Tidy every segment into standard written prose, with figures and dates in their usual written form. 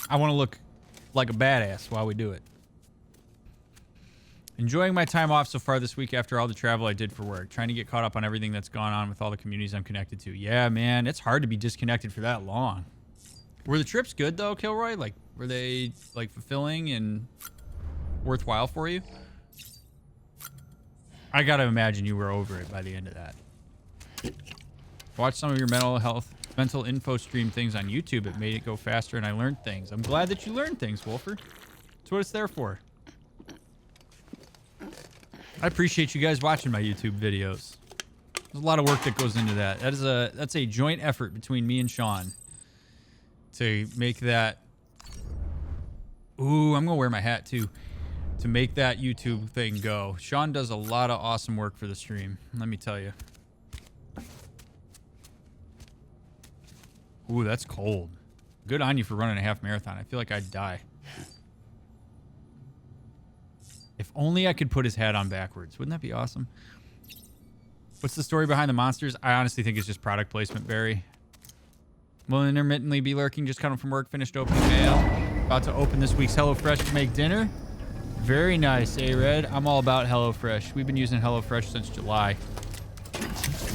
I want to look like a badass while we do it. Enjoying my time off so far this week after all the travel I did for work. Trying to get caught up on everything that's gone on with all the communities I'm connected to. Yeah, man, it's hard to be disconnected for that long. Were the trips good, though, Kilroy? Like, were they, like, fulfilling and worthwhile for you? I gotta imagine you were over it by the end of that. Watch some of your mental info stream things on YouTube. It made it go faster and I learned things. I'm glad that you learned things, Wolfer. That's what it's there for. I appreciate you guys watching my YouTube videos. There's a lot of work that goes into that. That's a joint effort between me and Sean to make that. Ooh, I'm gonna wear my hat too. To make that YouTube thing go. Sean does a lot of awesome work for the stream. Let me tell you. Ooh, that's cold. Good on you for running a half marathon. I feel like I'd die. If only I could put his hat on backwards. Wouldn't that be awesome? What's the story behind the monsters? I honestly think it's just product placement, Barry. Will intermittently be lurking, just coming from work, finished opening mail. About to open this week's HelloFresh to make dinner. Very nice, A-Red. I'm all about HelloFresh. We've been using HelloFresh since July.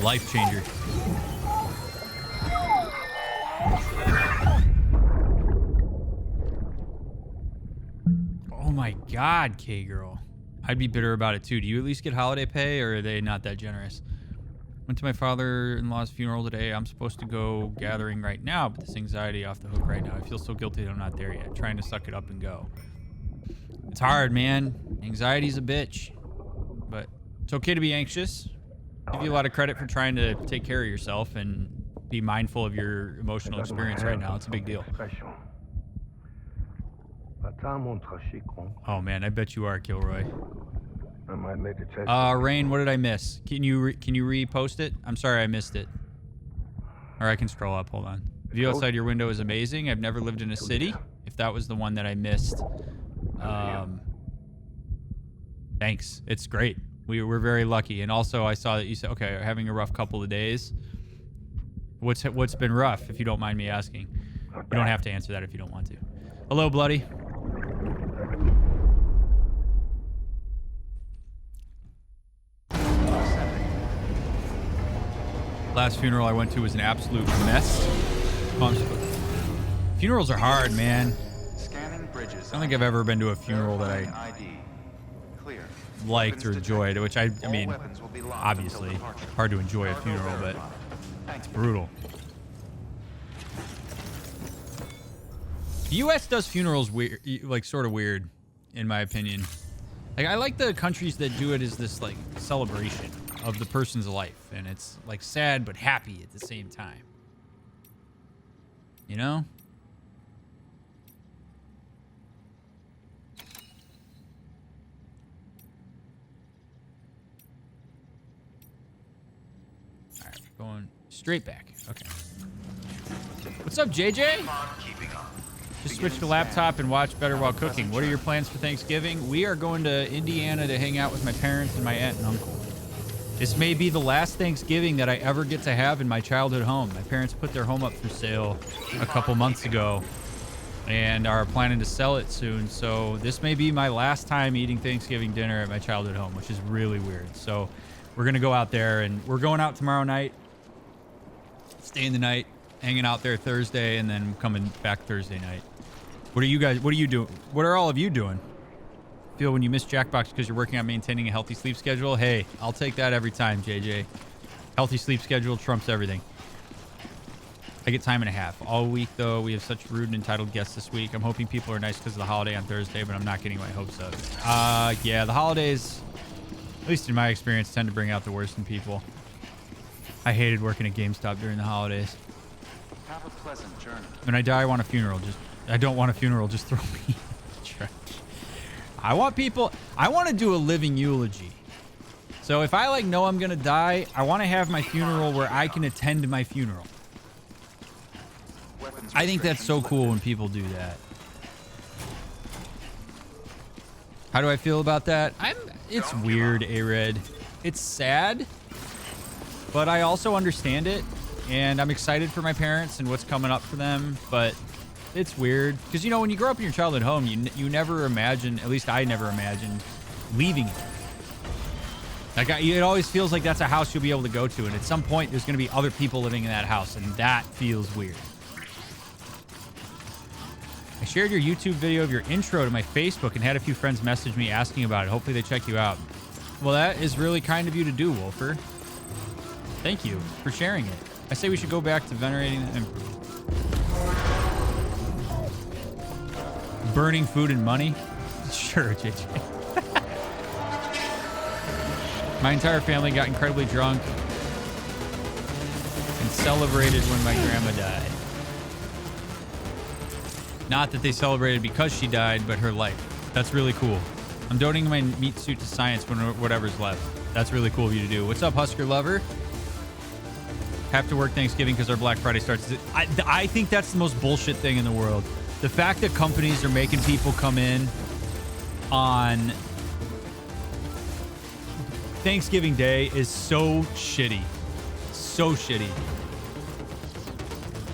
Life changer. Oh my God, K-Girl. I'd be bitter about it too. Do you at least get holiday pay, or are they not that generous? Went to my father-in-law's funeral today. I'm supposed to go gathering right now, but this anxiety off the hook right now. I feel so guilty that I'm not there yet. Trying to suck it up and go. It's hard, man. Anxiety's a bitch. But it's okay to be anxious. Give you a lot of credit for trying to take care of yourself and be mindful of your emotional experience right now. It's a big deal. Oh man, I bet you are, Kilroy. Rain, what did I miss? Can you repost it? I'm sorry I missed it. Or I can scroll up, hold on. View outside your window is amazing. I've never lived in a city. If that was the one that I missed. Thanks. It's great. We're very lucky. And also I saw that you said, okay, having a rough couple of days. What's been rough, if you don't mind me asking? You don't have to answer that if you don't want to. Hello, Bloody. Last funeral I went to was an absolute mess. Funerals are hard, man. I don't think I've ever been to a funeral that I liked or enjoyed, which I mean, obviously, hard to enjoy a funeral, but it's brutal. The U.S. does funerals weird, like sort of weird, in my opinion. Like, I like the countries that do it as this like celebration of the person's life, and it's like sad but happy at the same time. You know? All right, we're going straight back. Okay. What's up, JJ? Just switch the laptop and watch better while cooking. What are your plans for Thanksgiving? We are going to Indiana to hang out with my parents and my aunt and uncle. This may be the last Thanksgiving that I ever get to have in my childhood home. My parents put their home up for sale a couple months ago and are planning to sell it soon. So this may be my last time eating Thanksgiving dinner at my childhood home, which is really weird. So we're going to go out there, and we're going out tomorrow night, staying the night, hanging out there Thursday, and then coming back Thursday night. What are you doing? What are all of you doing? Feel when you miss Jackbox because you're working on maintaining a healthy sleep schedule? Hey, I'll take that every time, JJ. Healthy sleep schedule trumps everything. I get time and a half. All week, though, we have such rude and entitled guests this week. I'm hoping people are nice because of the holiday on Thursday, but I'm not getting my hopes up. Yeah, the holidays, at least in my experience, tend to bring out the worst in people. I hated working at GameStop during the holidays. Have a pleasant journey. When I die, I want a funeral. I don't want a funeral. Just throw me in the trash. I want to do a living eulogy. So if I know I'm going to die, I want to have my funeral where I can attend my funeral. I think that's so cool when people do that. How do I feel about that? It's weird, A-Red. It's sad, but I also understand it, and I'm excited for my parents and what's coming up for them, but it's weird because, you know, when you grow up in your childhood home, you never imagine, at least I never imagined, leaving it. Like, it always feels like that's a house you'll be able to go to, and at some point there's going to be other people living in that house, and that feels weird. I shared your YouTube video of your intro to my Facebook and had a few friends message me asking about it. Hopefully they check you out. Well, that is really kind of you to do, Wolfer. Thank you for sharing it. I say we should go back to venerating and burning food and money. Sure, JJ. My entire family got incredibly drunk and celebrated when my grandma died. Not that they celebrated because she died, but her life. That's really cool. I'm donating my meat suit to science when whatever's left. That's really cool of you to do. What's up, Husker Lover? Have to work Thanksgiving because our Black Friday starts. I think that's the most bullshit thing in the world. The fact that companies are making people come in on Thanksgiving Day is so shitty. So shitty.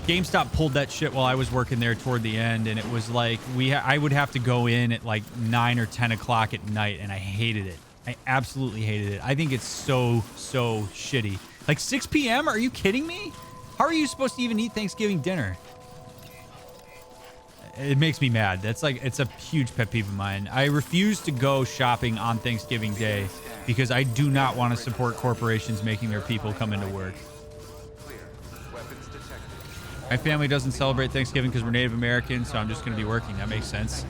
GameStop pulled that shit while I was working there toward the end, and it was like I would have to go in at like 9 or 10 o'clock at night, and I hated it. I absolutely hated it. I think it's so shitty. Like 6 p.m.? Are you kidding me? How are you supposed to even eat Thanksgiving dinner? It makes me mad. That's like, it's a huge pet peeve of mine. I refuse to go shopping on Thanksgiving Day because I do not want to support corporations making their people come into work. My family doesn't celebrate Thanksgiving because we're Native American, so I'm just going to be working. That makes sense.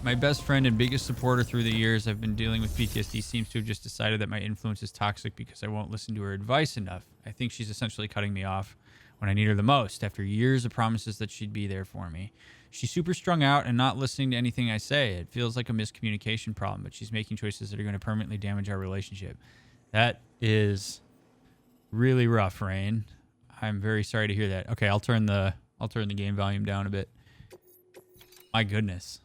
My best friend and biggest supporter through the years I've been dealing with PTSD seems to have just decided that my influence is toxic because I won't listen to her advice enough. I think she's essentially cutting me off when I need her the most after years of promises that she'd be there for me. She's super strung out and not listening to anything I say. It feels like a miscommunication problem, but she's making choices that are going to permanently damage our relationship. That is really rough, Rain. I'm very sorry to hear that. Okay, I'll turn the game volume down a bit. My goodness.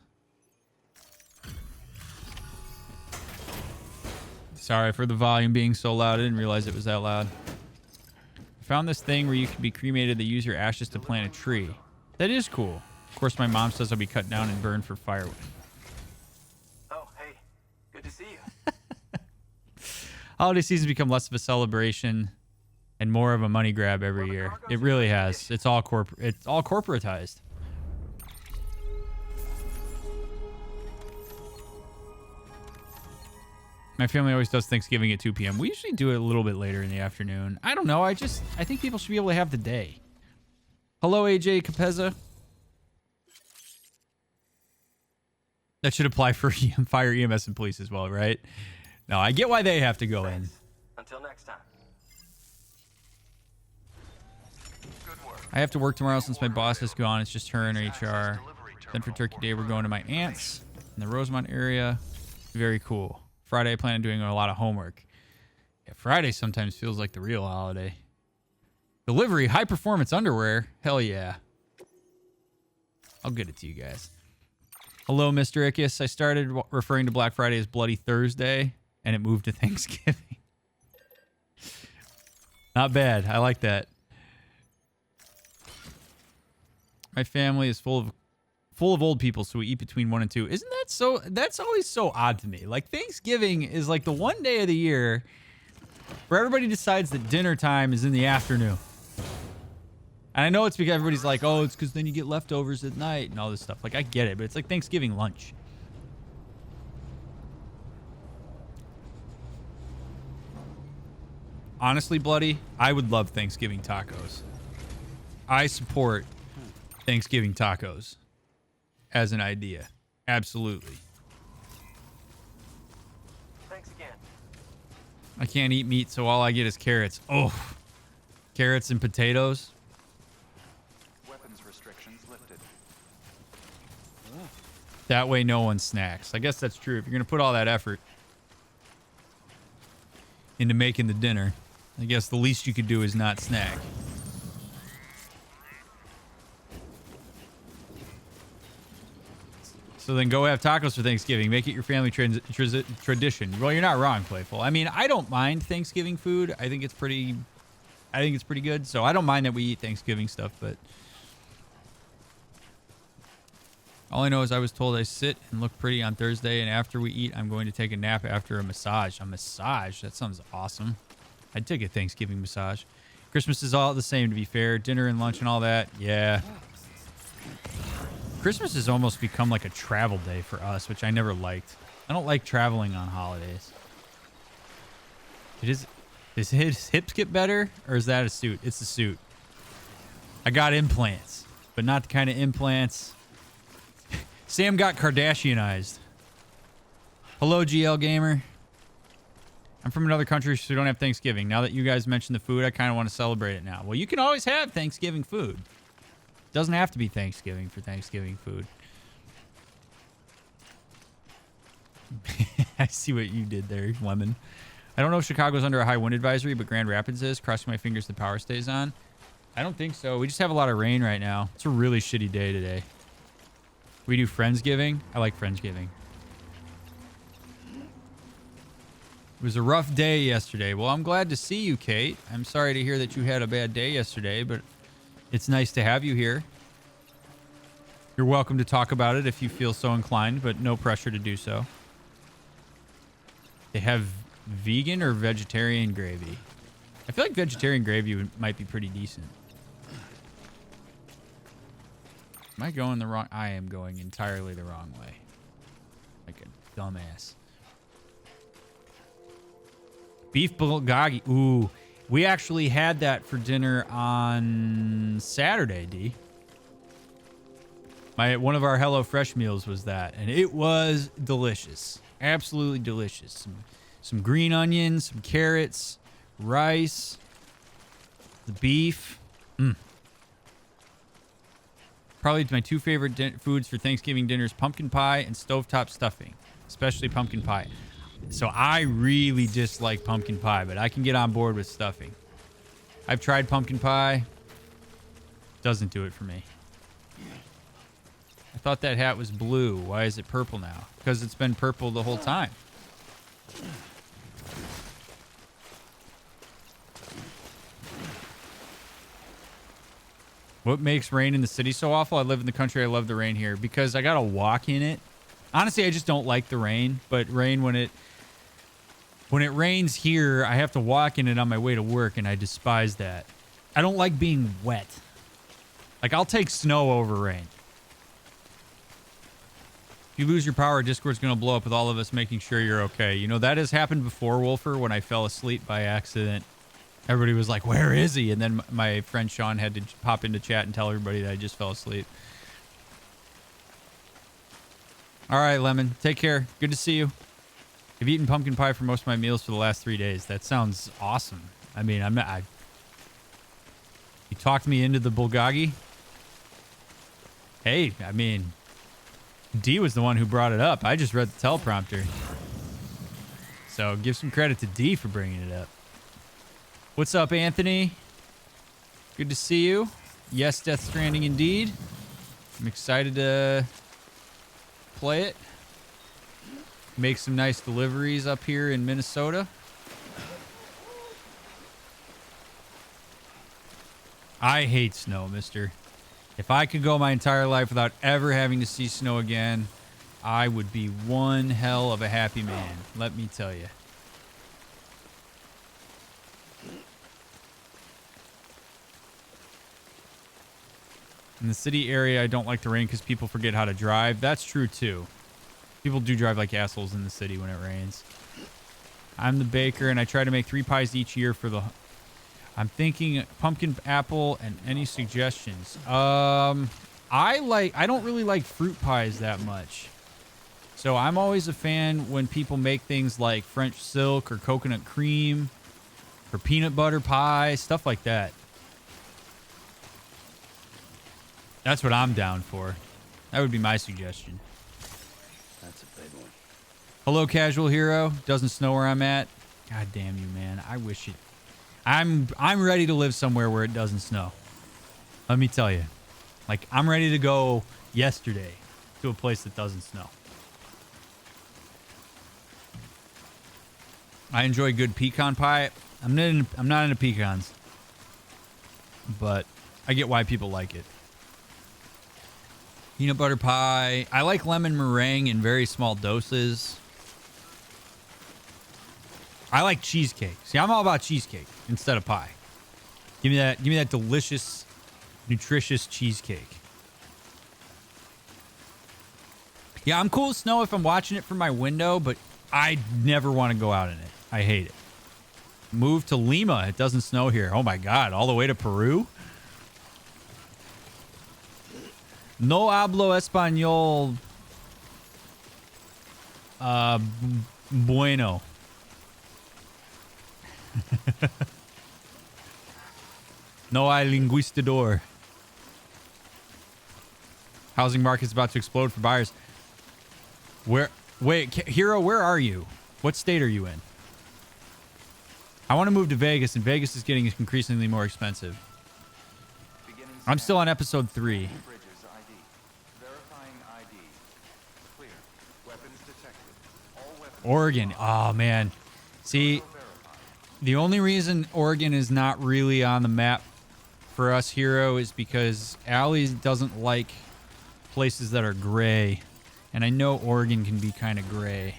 Sorry for the volume being so loud. I didn't realize it was that loud. I found this thing where you can be cremated. They use your ashes to plant a tree. That is cool. Of course, my mom says I'll be cut down and burned for firewood. Oh, hey. Good to see you. Holiday season's become less of a celebration and more of a money grab every year. It really has. It's all corporatized. My family always does Thanksgiving at 2 p.m. We usually do it a little bit later in the afternoon. I don't know. I think people should be able to have the day. Hello, AJ Capeza. That should apply for fire, EMS, and police as well, right? No, I get why they have to go in. Until next time. Good work. I have to work tomorrow since my boss is gone. It's just her and HR. Then for Turkey Day, we're going to my aunt's in the Rosemont area. Very cool. Friday, I plan on doing a lot of homework. Yeah, Friday sometimes feels like the real holiday. Delivery, high performance underwear. Hell yeah. I'll get it to you guys. Hello, Mr. Ickes. I started referring to Black Friday as Bloody Thursday, and it moved to Thanksgiving. Not bad. I like that. My family is full of old people, so we eat between 1 and 2. Isn't that so? That's always so odd to me. Like, Thanksgiving is like the one day of the year where everybody decides that dinner time is in the afternoon. And I know it's because everybody's like, oh, it's because then you get leftovers at night and all this stuff. Like, I get it, but it's like Thanksgiving lunch. Honestly, Bloody, I would love Thanksgiving tacos. I support Thanksgiving tacos as an idea. Absolutely. Thanks again. I can't eat meat, so all I get is carrots. Oh, carrots and potatoes. Weapons restrictions lifted. That way no one snacks. I guess that's true. If you're going to put all that effort into making the dinner, I guess the least you could do is not snack. So then go have tacos for Thanksgiving. Make it your family tradition. Well, you're not wrong, Playful. I mean, I don't mind Thanksgiving food. I think it's pretty I think it's pretty good. So I don't mind that we eat Thanksgiving stuff, but all I know is I was told I sit and look pretty on Thursday, and after we eat, I'm going to take a nap after a massage. A massage? That sounds awesome. I'd take a Thanksgiving massage. Christmas is all the same, to be fair. Dinner and lunch and all that. Yeah. Christmas has almost become like a travel day for us, which I never liked. I don't like traveling on holidays. Does his hips get better, or is that a suit? It's a suit. I got implants, but not the kind of implants. Sam got Kardashianized. Hello, GL Gamer. I'm from another country, so we don't have Thanksgiving. Now that you guys mentioned the food, I kind of want to celebrate it now. Well, you can always have Thanksgiving food. Doesn't have to be Thanksgiving for Thanksgiving food. I see what you did there, Lemon. I don't know if Chicago's under a high wind advisory, but Grand Rapids is. Crossing my fingers the power stays on. I don't think so. We just have a lot of rain right now. It's a really shitty day today. We do Friendsgiving. I like Friendsgiving. It was a rough day yesterday. Well, I'm glad to see you, Kate. I'm sorry to hear that you had a bad day yesterday, but it's nice to have you here. You're welcome to talk about it if you feel so inclined, but no pressure to do so. They have vegan or vegetarian gravy. I feel like vegetarian gravy might be pretty decent. Am I going the wrong? I am going entirely the wrong way. Like a dumbass. Beef bulgogi. Ooh, we actually had that for dinner on Saturday, D. One of our HelloFresh meals was that, and it was delicious. Absolutely delicious. Some green onions, some carrots, rice, the beef. Probably my two favorite foods for Thanksgiving dinners: pumpkin pie and stovetop stuffing, especially pumpkin pie. So I really dislike pumpkin pie, but I can get on board with stuffing. I've tried pumpkin pie. Doesn't do it for me. I thought that hat was blue. Why is it purple now? Because it's been purple the whole time. What makes rain in the city so awful? I live in the country. I love the rain here because I gotta walk in it. Honestly, I just don't like the rain. But rain, when it rains here, I have to walk in it on my way to work, and I despise that. I don't like being wet. Like, I'll take snow over rain. If you lose your power, Discord's going to blow up with all of us making sure you're okay. You know, that has happened before, Wolfer, when I fell asleep by accident. Everybody was like, where is he? And then my friend Sean had to pop into chat and tell everybody that I just fell asleep. All right, Lemon. Take care. Good to see you. I've eaten pumpkin pie for most of my meals for the last 3 days. That sounds awesome. I mean, you talked me into the bulgogi. Hey, I mean, D was the one who brought it up. I just read the teleprompter. So give some credit to D for bringing it up. What's up, Anthony? Good to see you. Yes, Death Stranding indeed. I'm excited to play it. Make some nice deliveries up here in Minnesota. I hate snow, mister. If I could go my entire life without ever having to see snow again, I would be one hell of a happy man, let me tell you. In the city area, I don't like the rain because people forget how to drive. That's true, too. People do drive like assholes in the city when it rains. I'm the baker, and I try to make 3 pies each year for the... I'm thinking pumpkin apple and any suggestions. I don't really like fruit pies that much. So I'm always a fan when people make things like French silk or coconut cream or peanut butter pie, stuff like that. That's what I'm down for. That would be my suggestion. That's a big one. Hello, Casual Hero. Doesn't snow where I'm at. God damn you, man. I wish it... I'm ready to live somewhere where it doesn't snow. Let me tell you. Like, I'm ready to go yesterday to a place that doesn't snow. I enjoy good pecan pie. I'm not into pecans. but I get why people like it. Peanut butter pie. I like lemon meringue in very small doses. I like cheesecake. See, I'm all about cheesecake instead of pie. Give me that delicious, nutritious cheesecake. Yeah, I'm cool with snow if I'm watching it from my window, but I never want to go out in it. I hate it. Move to Lima. It doesn't snow here. Oh my God. All the way to Peru? No hablo español. Bueno. No hay linguistador. Housing market's about to explode for buyers. Wait, Hero, where are you? What state are you in? I want to move to Vegas, and Vegas is getting increasingly more expensive. I'm still on episode 3. Oregon. Oh, man. See, the only reason Oregon is not really on the map for us, Hero, is because Allie doesn't like places that are gray. And I know Oregon can be kind of gray.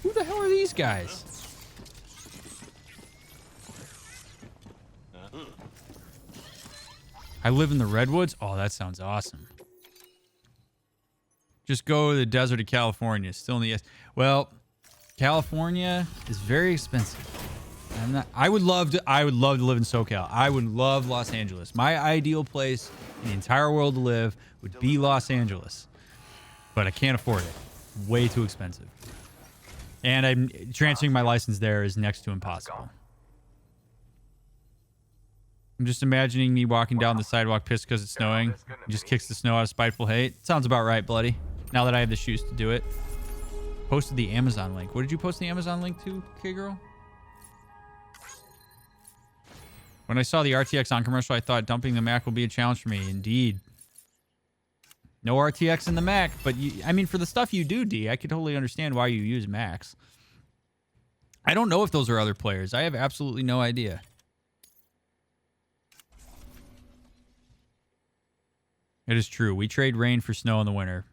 Who the hell are these guys? I live in the Redwoods? Oh, that sounds awesome. Just go to the desert of California. Still in the S. Well, California is very expensive. I would love to live in SoCal. I would love Los Angeles. My ideal place in the entire world to live would be Los Angeles. But I can't afford it. Way too expensive. And I'm transferring my license there is next to impossible. I'm just imagining me walking down the sidewalk pissed because it's snowing. He just kicks the snow out of spiteful hate. Sounds about right, bloody. Now that I have the shoes to do it. Posted the Amazon link. What did you post the Amazon link to, K-Girl? When I saw the RTX on commercial, I thought dumping the Mac will be a challenge for me. Indeed. No RTX in the Mac, but I mean, for the stuff you do, D, I could totally understand why you use Macs. I don't know if those are other players. I have absolutely no idea. It is true. We trade rain for snow in the winter.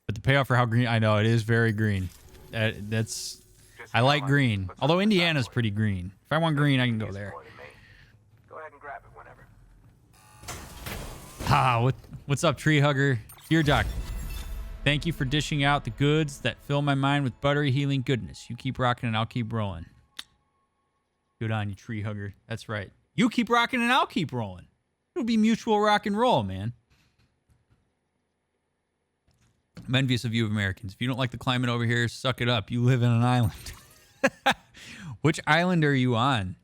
But the payoff for how green... I know, it is very green. That's... I like green. Although Indiana's pretty green. If I want green, I can go there. Go ahead and grab it whenever. What's up, Tree Hugger? Dear Doc, thank you for dishing out the goods that fill my mind with buttery healing goodness. You keep rocking and I'll keep rolling. Good on you, Tree Hugger. That's right. You keep rocking and I'll keep rolling. It'll be mutual rock and roll, man. I'm envious of you Americans. If you don't like the climate over here, suck it up. You live in an island. Which island are you on?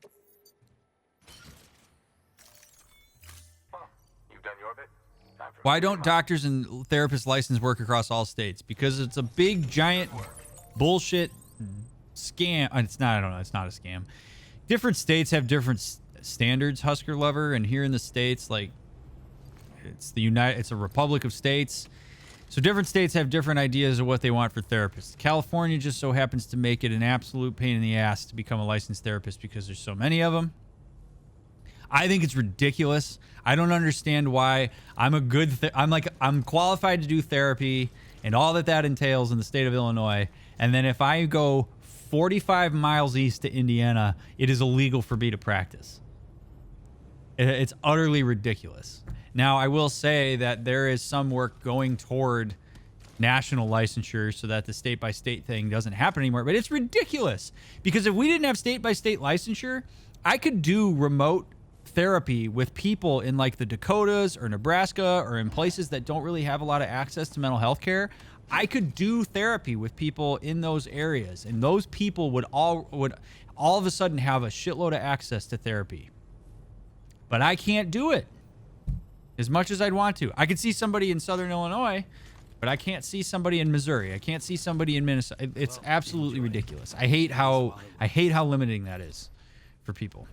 Why don't doctors and therapists license work across all states? Because it's a big, giant bullshit scam. It's not, I don't know. It's not a scam. Different states have different standards, Husker Lover. And here in the States, like, it's a republic of states. So different states have different ideas of what they want for therapists. California just so happens to make it an absolute pain in the ass to become a licensed therapist because there's so many of them. I think it's ridiculous. I don't understand why I'm I'm qualified to do therapy and all that entails in the state of Illinois. And then if I go 45 miles east to Indiana, it is illegal for me to practice. It's utterly ridiculous. Now, I will say that there is some work going toward national licensure so that the state-by-state thing doesn't happen anymore. But it's ridiculous because if we didn't have state-by-state licensure, I could do remote therapy with people in like the Dakotas or Nebraska or in places that don't really have a lot of access to mental health care. I could do therapy with people in those areas, and those people would all of a sudden have a shitload of access to therapy. But I can't do it as much as I'd want to. I could see somebody in Southern Illinois, but I can't see somebody in Missouri. I can't see somebody in Minnesota. It's absolutely ridiculous. I hate how limiting that is for people.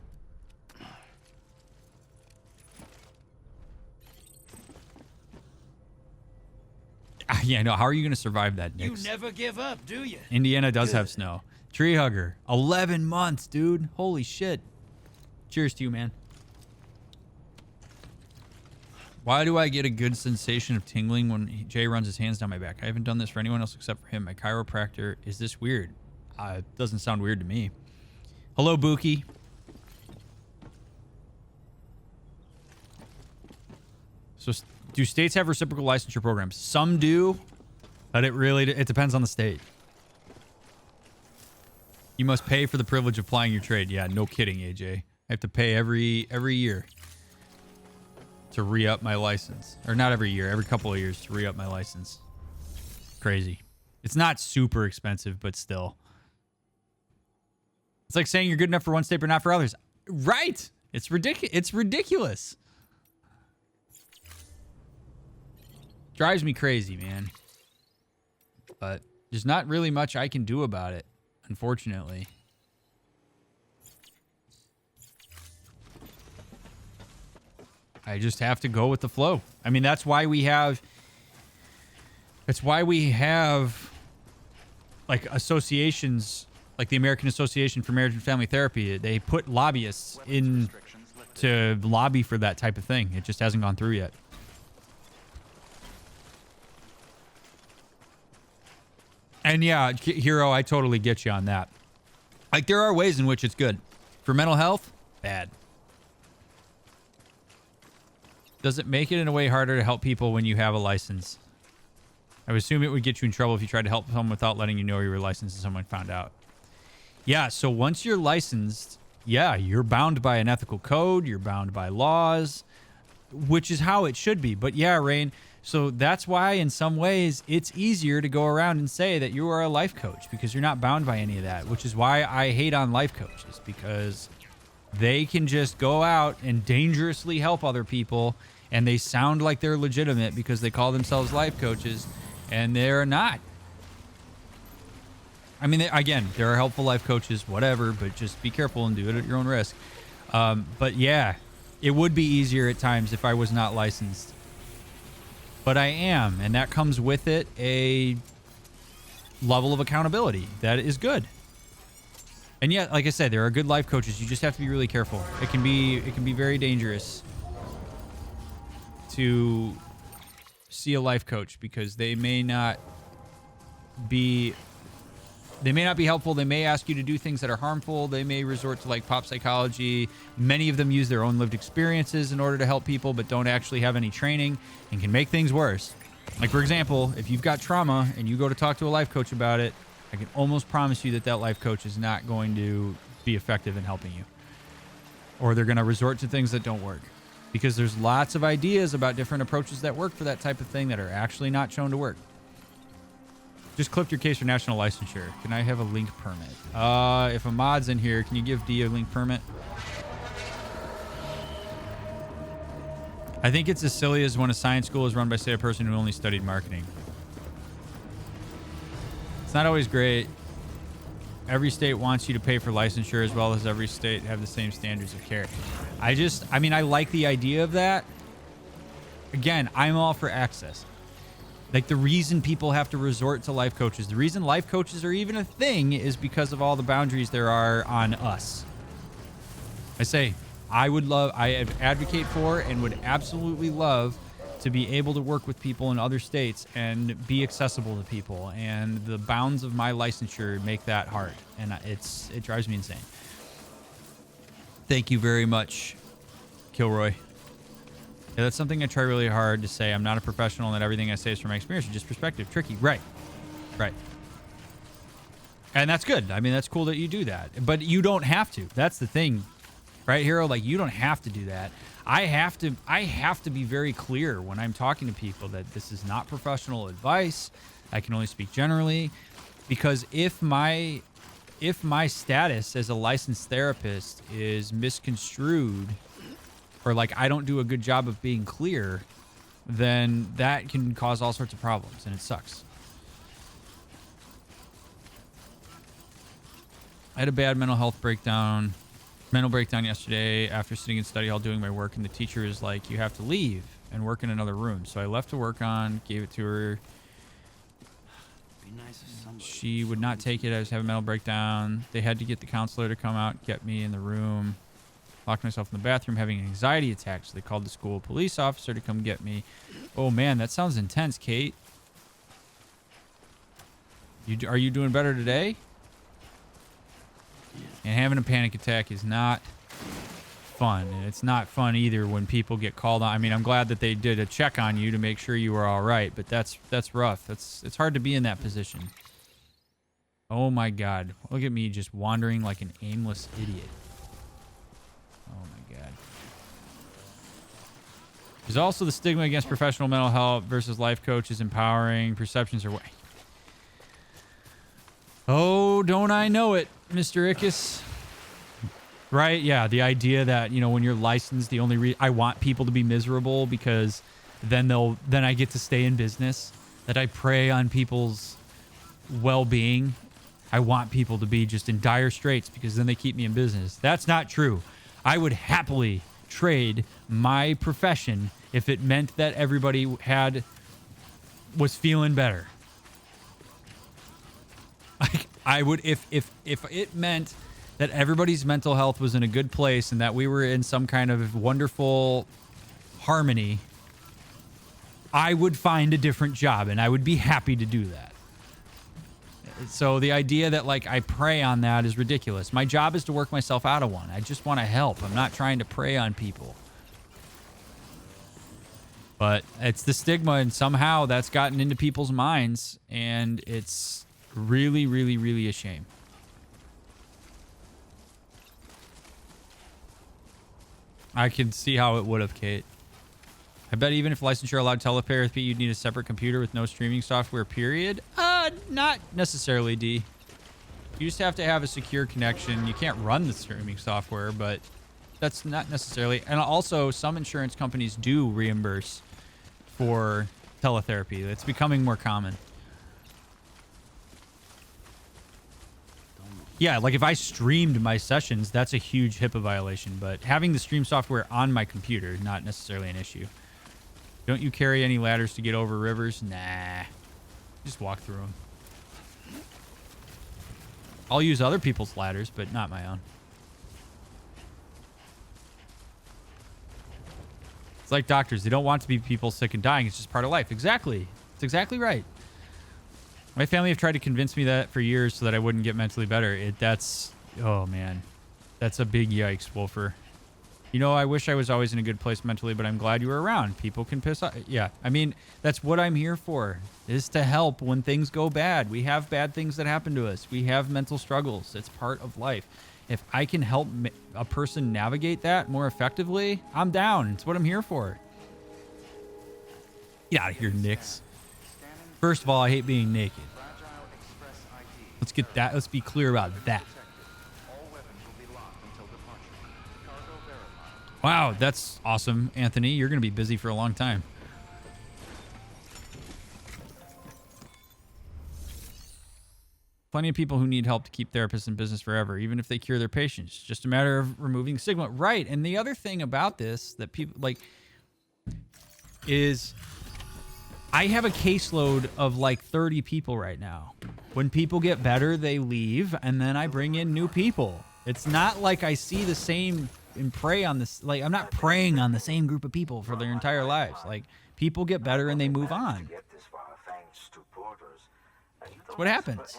Yeah, no. How are you going to survive that, Nick? You never give up, do you? Indiana does have snow. Tree Hugger. 11 months, dude. Holy shit. Cheers to you, man. Why do I get a good sensation of tingling when Jay runs his hands down my back? I haven't done this for anyone else except for him. My chiropractor. Is this weird? It doesn't sound weird to me. Hello, Buki. So do states have reciprocal licensure programs? Some do, but it depends on the state. You must pay for the privilege of plying your trade. Yeah, no kidding, AJ. I have to pay every year to re-up my license. Or not every year, every couple of years to re-up my license. Crazy. It's not super expensive, but still. It's like saying you're good enough for one state but not for others. Right. It's ridiculous. It's ridiculous. Drives me crazy, man. But there's not really much I can do about it, unfortunately. I just have to go with the flow. I mean, that's why we have like associations, like the American Association for Marriage and Family Therapy. They put lobbyists in to lobby for that type of thing. It just hasn't gone through yet. And yeah, Hero, I totally get you on that. Like, there are ways in which it's good. For mental health, bad. Does it make it in a way harder to help people when you have a license? I would assume it would get you in trouble if you tried to help someone without letting you know you were licensed and someone found out. Yeah, so once you're licensed, yeah, you're bound by an ethical code. You're bound by laws, which is how it should be. But yeah, Rain, so that's why in some ways it's easier to go around and say that you are a life coach because you're not bound by any of that, which is why I hate on life coaches, because they can just go out and dangerously help other people and they sound like they're legitimate because they call themselves life coaches and they're not. I mean, again, there are helpful life coaches, whatever, but just be careful and do it at your own risk. But yeah, it would be easier at times if I was not licensed. But I am, and that comes with it a level of accountability that is good. And yeah, like I said, there are good life coaches. You just have to be really careful. It can be very dangerous to see a life coach because they may not be helpful. They may ask you to do things that are harmful. They may resort to like pop psychology. Many of them use their own lived experiences in order to help people, but don't actually have any training and can make things worse. Like, for example, if you've got trauma and you go to talk to a life coach about it, I can almost promise you that that life coach is not going to be effective in helping you. Or they're going to resort to things that don't work. Because there's lots of ideas about different approaches that work for that type of thing that are actually not shown to work. Just clipped your case for national licensure. Can I have a link permit? If a mod's in here, can you give D a link permit? I think it's as silly as when a science school is run by, say, a person who only studied marketing. It's not always great. Every state wants you to pay for licensure as well as every state have the same standards of care. I mean, I like the idea of that. Again, I'm all for access. Like, the reason people have to resort to life coaches, the reason life coaches are even a thing is because of all the boundaries there are on us. I advocate for and would absolutely love to be able to work with people in other states and be accessible to people. And the bounds of my licensure make that hard. And it drives me insane. Thank you very much, Kilroy. Yeah, that's something I try really hard to say. I'm not a professional and everything I say is from my experience. It's just perspective. Tricky. Right. And that's good. I mean, that's cool that you do that. But you don't have to. That's the thing. Right, Hero? Like, you don't have to do that. I have to be very clear when I'm talking to people that this is not professional advice. I can only speak generally. Because if my status as a licensed therapist is misconstrued, or like I don't do a good job of being clear, then that can cause all sorts of problems, and it sucks. I had a bad mental breakdown yesterday after sitting in study hall doing my work, and the teacher is like, you have to leave and work in another room. So I left to work on, gave it to her. Be nice if somebody she would not take it. I was having a mental breakdown. They had to get the counselor to come out and get me in the room. Locked myself in the bathroom having an anxiety attack, so they called the school police officer to come get me. Oh, man, that sounds intense, Kate. Are you doing better today? And having a panic attack is not fun. And it's not fun either when people get called on. I mean, I'm glad that they did a check on you to make sure you were all right, but that's rough. It's hard to be in that position. Oh my God. Look at me just wandering like an aimless idiot. Oh my God. There's also the stigma against professional mental health versus life coaches empowering perceptions or what. Oh, don't I know it, Mr. Ickes. Right? Yeah, the idea that, you know, when you're licensed, the only reason I want people to be miserable because then I get to stay in business, that I prey on people's well-being. I want people to be just in dire straits because then they keep me in business. That's not true. I would happily trade my profession if it meant that everybody was feeling better. Like I would if it meant that everybody's mental health was in a good place and that we were in some kind of wonderful harmony, I would find a different job and I would be happy to do that. So the idea that like I prey on that is ridiculous. My job is to work myself out of one. I just want to help. I'm not trying to prey on people. But it's the stigma, and somehow that's gotten into people's minds, and it's really, really, really a shame. I can see how it would have, Kate. I bet even if licensure allowed teletherapy, you'd need a separate computer with no streaming software, period. Not necessarily, D. You just have to have a secure connection. You can't run the streaming software, but that's not necessarily. And also, some insurance companies do reimburse for teletherapy. It's becoming more common. Yeah, like if I streamed my sessions, that's a huge HIPAA violation, but having the stream software on my computer, not necessarily an issue. Don't you carry any ladders to get over rivers? Nah. Just walk through them. I'll use other people's ladders, but not my own. It's like doctors. They don't want to be people sick and dying. It's just part of life. Exactly. It's exactly right. My family have tried to convince me that for years so that I wouldn't get mentally better. Oh, man. That's a big yikes, Wolfer. You know, I wish I was always in a good place mentally, but I'm glad you were around. People can piss off. Yeah, I mean, that's what I'm here for, is to help when things go bad. We have bad things that happen to us. We have mental struggles. It's part of life. If I can help a person navigate that more effectively, I'm down. It's what I'm here for. Get out of here, Nix. First of all, I hate being naked. Let's get that. Let's be clear about that. Wow, that's awesome, Anthony. You're going to be busy for a long time. Plenty of people who need help to keep therapists in business forever, even if they cure their patients. It's just a matter of removing stigma. Right, and the other thing about this that people, like, is I have a caseload of, like, 30 people right now. When people get better, they leave, and then I bring in new people. It's not like I see the same... and prey on this, like I'm not preying on the same group of people for their entire lives. Like people get better and they move on. That's what happens.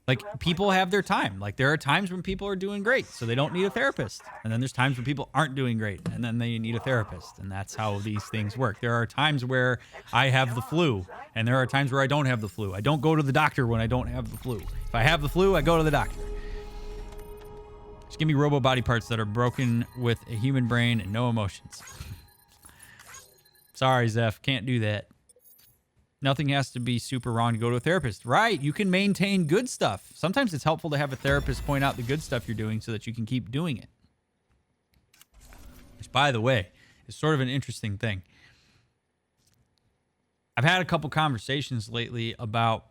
Like people have their time. Like there are times when people are doing great, so they don't need a therapist. And then there's times when people aren't doing great, and then they need a therapist. And that's how these things work. There are times where I have the flu, and there are times where I don't have the flu. I don't go to the doctor when I don't have the flu. If I have the flu, I go to the doctor. Just give me robo body parts that are broken with a human brain and no emotions. Sorry, Zeph. Can't do that. Nothing has to be super wrong to go to a therapist. Right. You can maintain good stuff. Sometimes it's helpful to have a therapist point out the good stuff you're doing so that you can keep doing it. Which, by the way, is sort of an interesting thing. I've had a couple conversations lately about,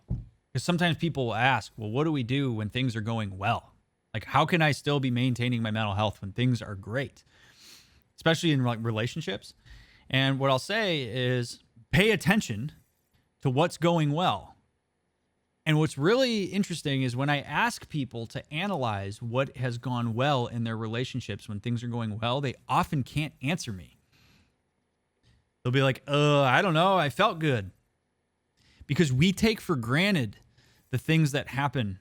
because sometimes people will ask, well, what do we do when things are going well? Like, how can I still be maintaining my mental health when things are great, especially in like relationships? And what I'll say is pay attention to what's going well. And what's really interesting is when I ask people to analyze what has gone well in their relationships when things are going well, they often can't answer me. They'll be like, I don't know. I felt good. Because we take for granted the things that happen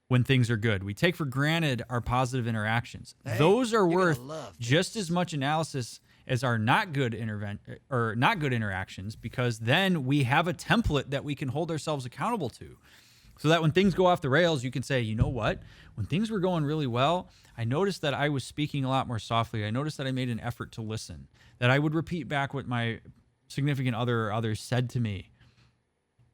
when things are good. We take for granted our positive interactions. Hey, those are you're worth gonna love just as much analysis as our not good interactions, because then we have a template that we can hold ourselves accountable to. So that when things go off the rails, you can say, you know what? When things were going really well, I noticed that I was speaking a lot more softly. I noticed that I made an effort to listen, that I would repeat back what my significant other or others said to me.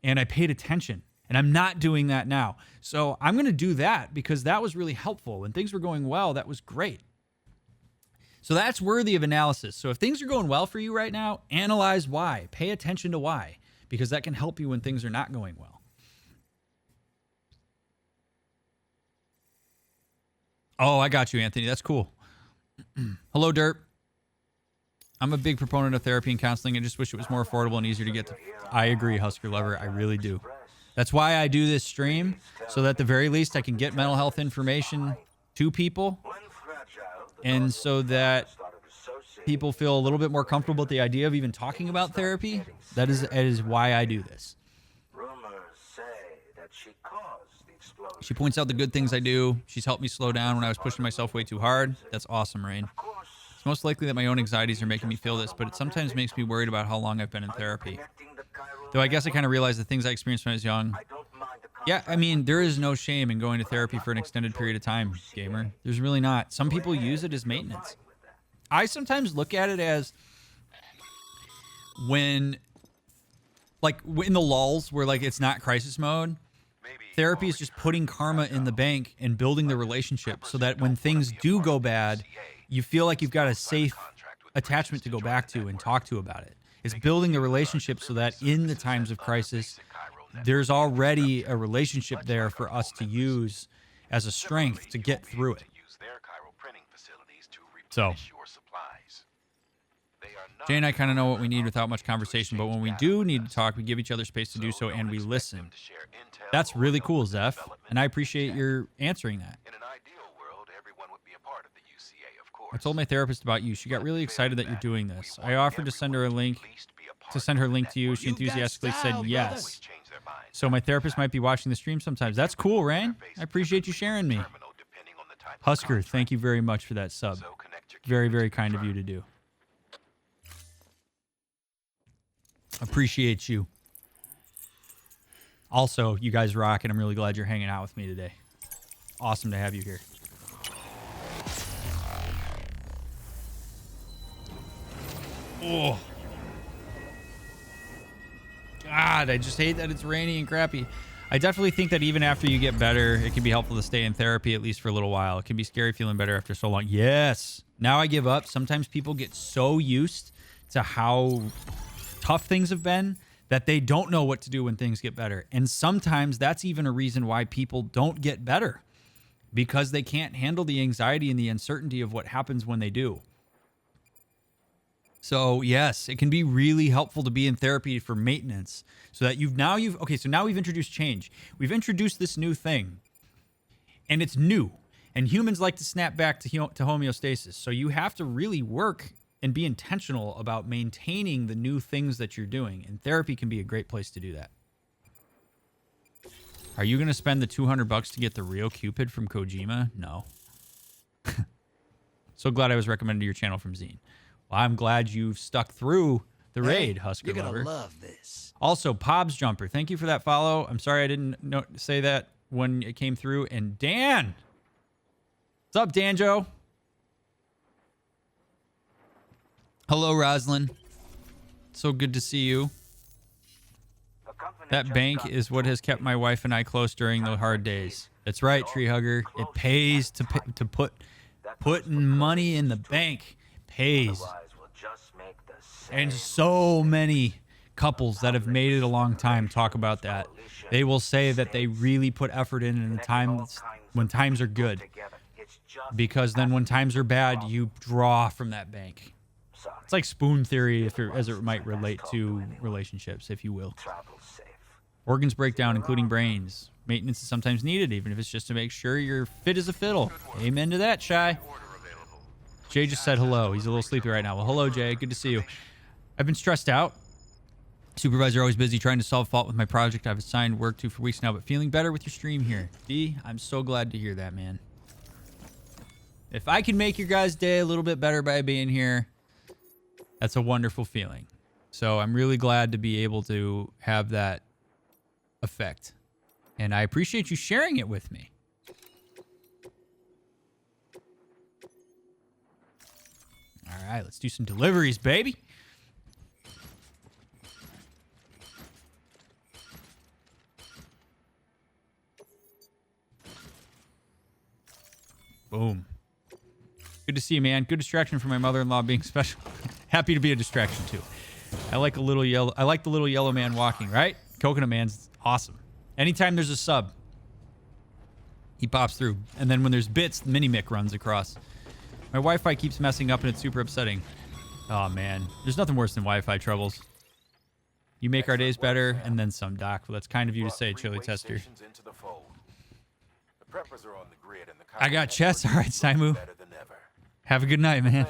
And I paid attention. And I'm not doing that now. So I'm going to do that because that was really helpful. When things were going well, that was great. So that's worthy of analysis. So if things are going well for you right now, analyze why. Pay attention to why, because that can help you when things are not going well. Oh, I got you, Anthony. That's cool. Hello, Dirt. I'm a big proponent of therapy and counseling. I just wish it was more affordable and easier to get to. I agree, Husker Lover. I really do. That's why I do this stream, so that at the very least I can get mental health information to people, and so that people feel a little bit more comfortable with the idea of even talking about therapy. That is why I do this. She points out the good things I do. She's helped me slow down when I was pushing myself way too hard. That's awesome, Rain. It's most likely that my own anxieties are making me feel this, but it sometimes makes me worried about how long I've been in therapy. Though I guess I kind of realized the things I experienced when I was young. Yeah, I mean, there is no shame in going to therapy for an extended period of time, gamer. There's really not. Some people use it as maintenance. I sometimes look at it as when, like, in the lulls where, like, it's not crisis mode, therapy is just putting karma in the bank and building the relationship so that when things do go bad, you feel like you've got a safe attachment to go back to and talk to about it. It's building the relationship so that in the times of crisis, there's already a relationship there for us to use as a strength to get through it. So, Jay and I kind of know what we need without much conversation, but when we do need to talk, we give each other space to do so, and we listen. That's really cool, Zeph, and I appreciate your answering that. I told my therapist about you. She got really excited that you're doing this. I offered to send her link to you. She enthusiastically said yes. So my therapist might be watching the stream sometimes. That's cool, Rain. I appreciate you sharing me. Husker, thank you very much for that sub. Very, very kind of you to do. Appreciate you. Also, you guys rock, and I'm really glad you're hanging out with me today. Awesome to have you here. Oh. God, I just hate that it's rainy and crappy. I definitely think that even after you get better, it can be helpful to stay in therapy at least for a little while. It can be scary feeling better after so long. Yes. Now I give up. Sometimes people get so used to how tough things have been that they don't know what to do when things get better. And sometimes that's even a reason why people don't get better, because they can't handle the anxiety and the uncertainty of what happens when they do. So yes, it can be really helpful to be in therapy for maintenance, so that so now we've introduced change. We've introduced this new thing, and it's new, and humans like to snap back to homeostasis. So you have to really work and be intentional about maintaining the new things that you're doing, and therapy can be a great place to do that. Are you going to spend the $200 to get the real Cupid from Kojima? No. So glad I was recommended to your channel from Zine. Well, I'm glad you've stuck through the raid, Husker You're Lover. gonna love this. Also, Pobs Jumper, thank you for that follow. I'm sorry I didn't say that when it came through. And Dan, what's up, Danjo? Hello, Roslyn. So good to see you. That bank is what has kept my wife and I close during the hard days. That's right, Tree Hugger. It pays to put money in the bank. Pays. And so many couples that have made it a long time talk about that. They will say that they really put effort in the times when times are good, because then when times are bad, you draw from that bank. It's like spoon theory, as it might relate to relationships, if you will. Organs break down, including brains. Maintenance is sometimes needed, even if it's just to make sure you're fit as a fiddle. Amen to that, Shy. Jay just said hello. He's a little sleepy right now. Well, hello, Jay. Good to see you. I've been stressed out. Supervisor always busy trying to solve fault with my project I've assigned work to for weeks now, but feeling better with your stream here. D, I'm so glad to hear that, man. If I can make your guys' day a little bit better by being here, that's a wonderful feeling. So I'm really glad to be able to have that effect. And I appreciate you sharing it with me. All right, let's do some deliveries, baby. Boom. Good to see you, man. Good distraction for my mother-in-law being special. Happy to be a distraction too. I like the little yellow man walking, right? Coconut Man's awesome. Anytime there's a sub, he pops through. And then when there's bits, the mini mic runs across. My Wi-Fi keeps messing up and it's super upsetting. Oh man, there's nothing worse than Wi-Fi troubles. You make our days better and then some, Doc. Well, that's kind of you to say, Chili Tester. I got chess. All right, Simu. Have a good night, man.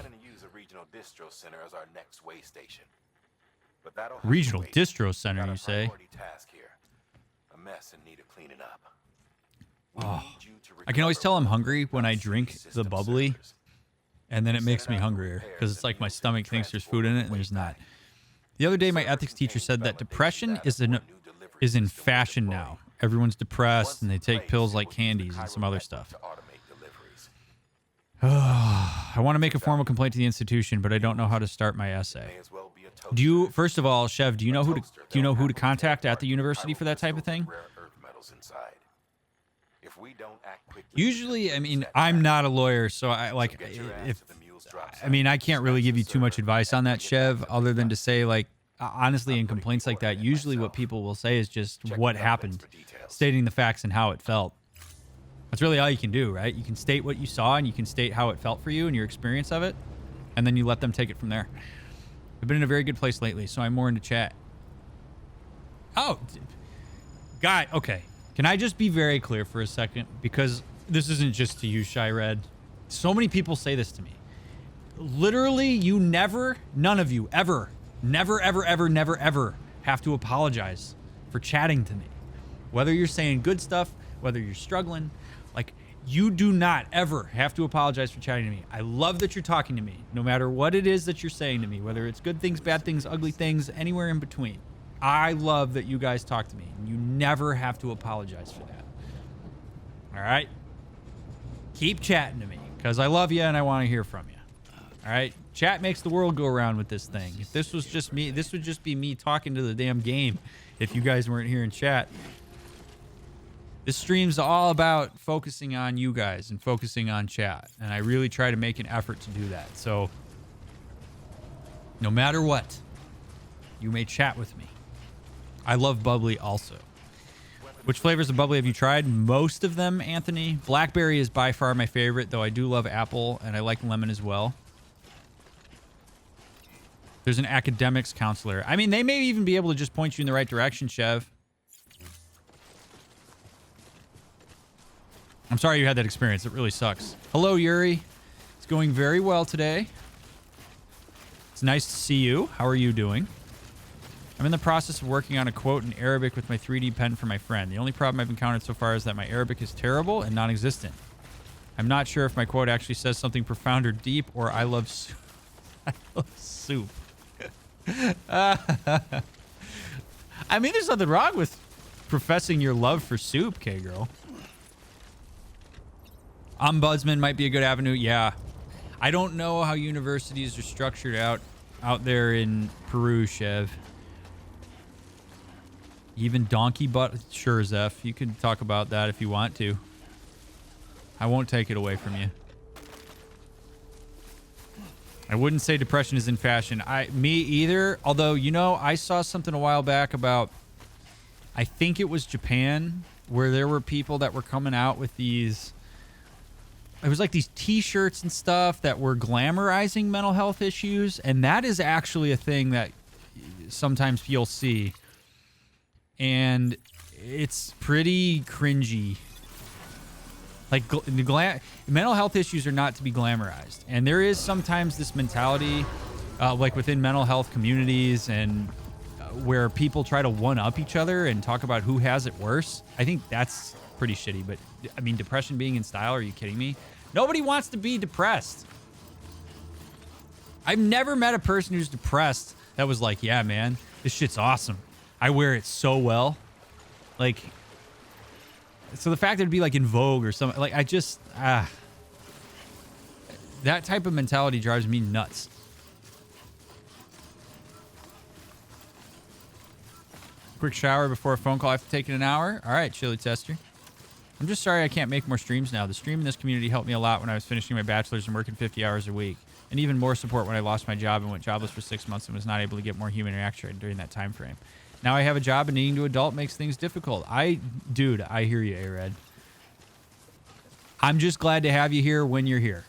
Regional distro center, you say? Oh, I can always tell I'm hungry when I drink the bubbly, and then it makes me hungrier because it's like my stomach thinks there's food in it and there's not. The other day, my ethics teacher said that depression is in fashion now. Everyone's depressed and they take pills like candies and some other stuff. I want to make a formal complaint to the institution, but I don't know how to start my essay. First of all, Chev, do you know who to contact at the university for that type of thing? Usually, I mean, I'm not a lawyer, so I can't really give you too much advice on that, Chev, other than to say, like, honestly, in complaints like that, usually what people will say is just what happened, stating the facts and how it felt. That's really all you can do, right? You can state what you saw and you can state how it felt for you and your experience of it, and then you let them take it from there. I've been in a very good place lately, so I'm more into chat. Oh, guy, okay. Can I just be very clear for a second? Because this isn't just to you, Shy Red. So many people say this to me. Literally, you never, none of you, ever, never, ever, ever, never, ever have to apologize for chatting to me. Whether you're saying good stuff, whether you're struggling, like, you do not ever have to apologize for chatting to me. I love that you're talking to me, no matter what it is that you're saying to me, whether it's good things, bad things, ugly things, anywhere in between. I love that you guys talk to me, and you never have to apologize for that. All right? Keep chatting to me, because I love you and I want to hear from you. All right? Chat makes the world go around with this thing. If this was just me, this would just be me talking to the damn game if you guys weren't here in chat. This stream's all about focusing on you guys and focusing on chat, and I really try to make an effort to do that. So, no matter what, you may chat with me. I love bubbly also. Which flavors of bubbly have you tried? Most of them, Anthony. Blackberry is by far my favorite, though I do love apple, and I like lemon as well. There's an academics counselor. I mean, they may even be able to just point you in the right direction, Chev. I'm sorry you had that experience. It really sucks. Hello, Yuri. It's going very well today. It's nice to see you. How are you doing? I'm in the process of working on a quote in Arabic with my 3D pen for my friend. The only problem I've encountered so far is that my Arabic is terrible and non-existent. I'm not sure if my quote actually says something profound or deep, or I love soup. I love soup. I mean, there's nothing wrong with professing your love for soup, K-Girl. Ombudsman might be a good avenue. Yeah. I don't know how universities are structured out there in Peru, Chev. Even donkey butt. Sure, Zeph. You can talk about that if you want to. I won't take it away from you. I wouldn't say depression is in fashion. Me either. Although, you know, I saw something a while back about, I think it was Japan, where there were people that were coming out with these, it was like these t-shirts and stuff that were glamorizing mental health issues. And that is actually a thing that sometimes you'll see. and it's pretty cringy. Like, mental health issues are not to be glamorized. And there is sometimes this mentality, like within mental health communities and where people try to one-up each other and talk about who has it worse. I think that's pretty shitty. But, I mean, depression being in style, are you kidding me? Nobody wants to be depressed. I've never met a person who's depressed that was like, yeah, man, this shit's awesome. I wear it so well. Like... So the fact that it'd be like in Vogue or something, like I just, that type of mentality drives me nuts. Quick shower before a phone call. I have to take it an hour. All right, Chili Tester. I'm just sorry I can't make more streams now. The stream in this community helped me a lot when I was finishing my bachelor's and working 50 hours a week. And even more support when I lost my job and went jobless for 6 months and was not able to get more human interaction during that time frame. Now I have a job and needing to adult makes things difficult. Dude, I hear you, A-Red. I'm just glad to have you here when you're here.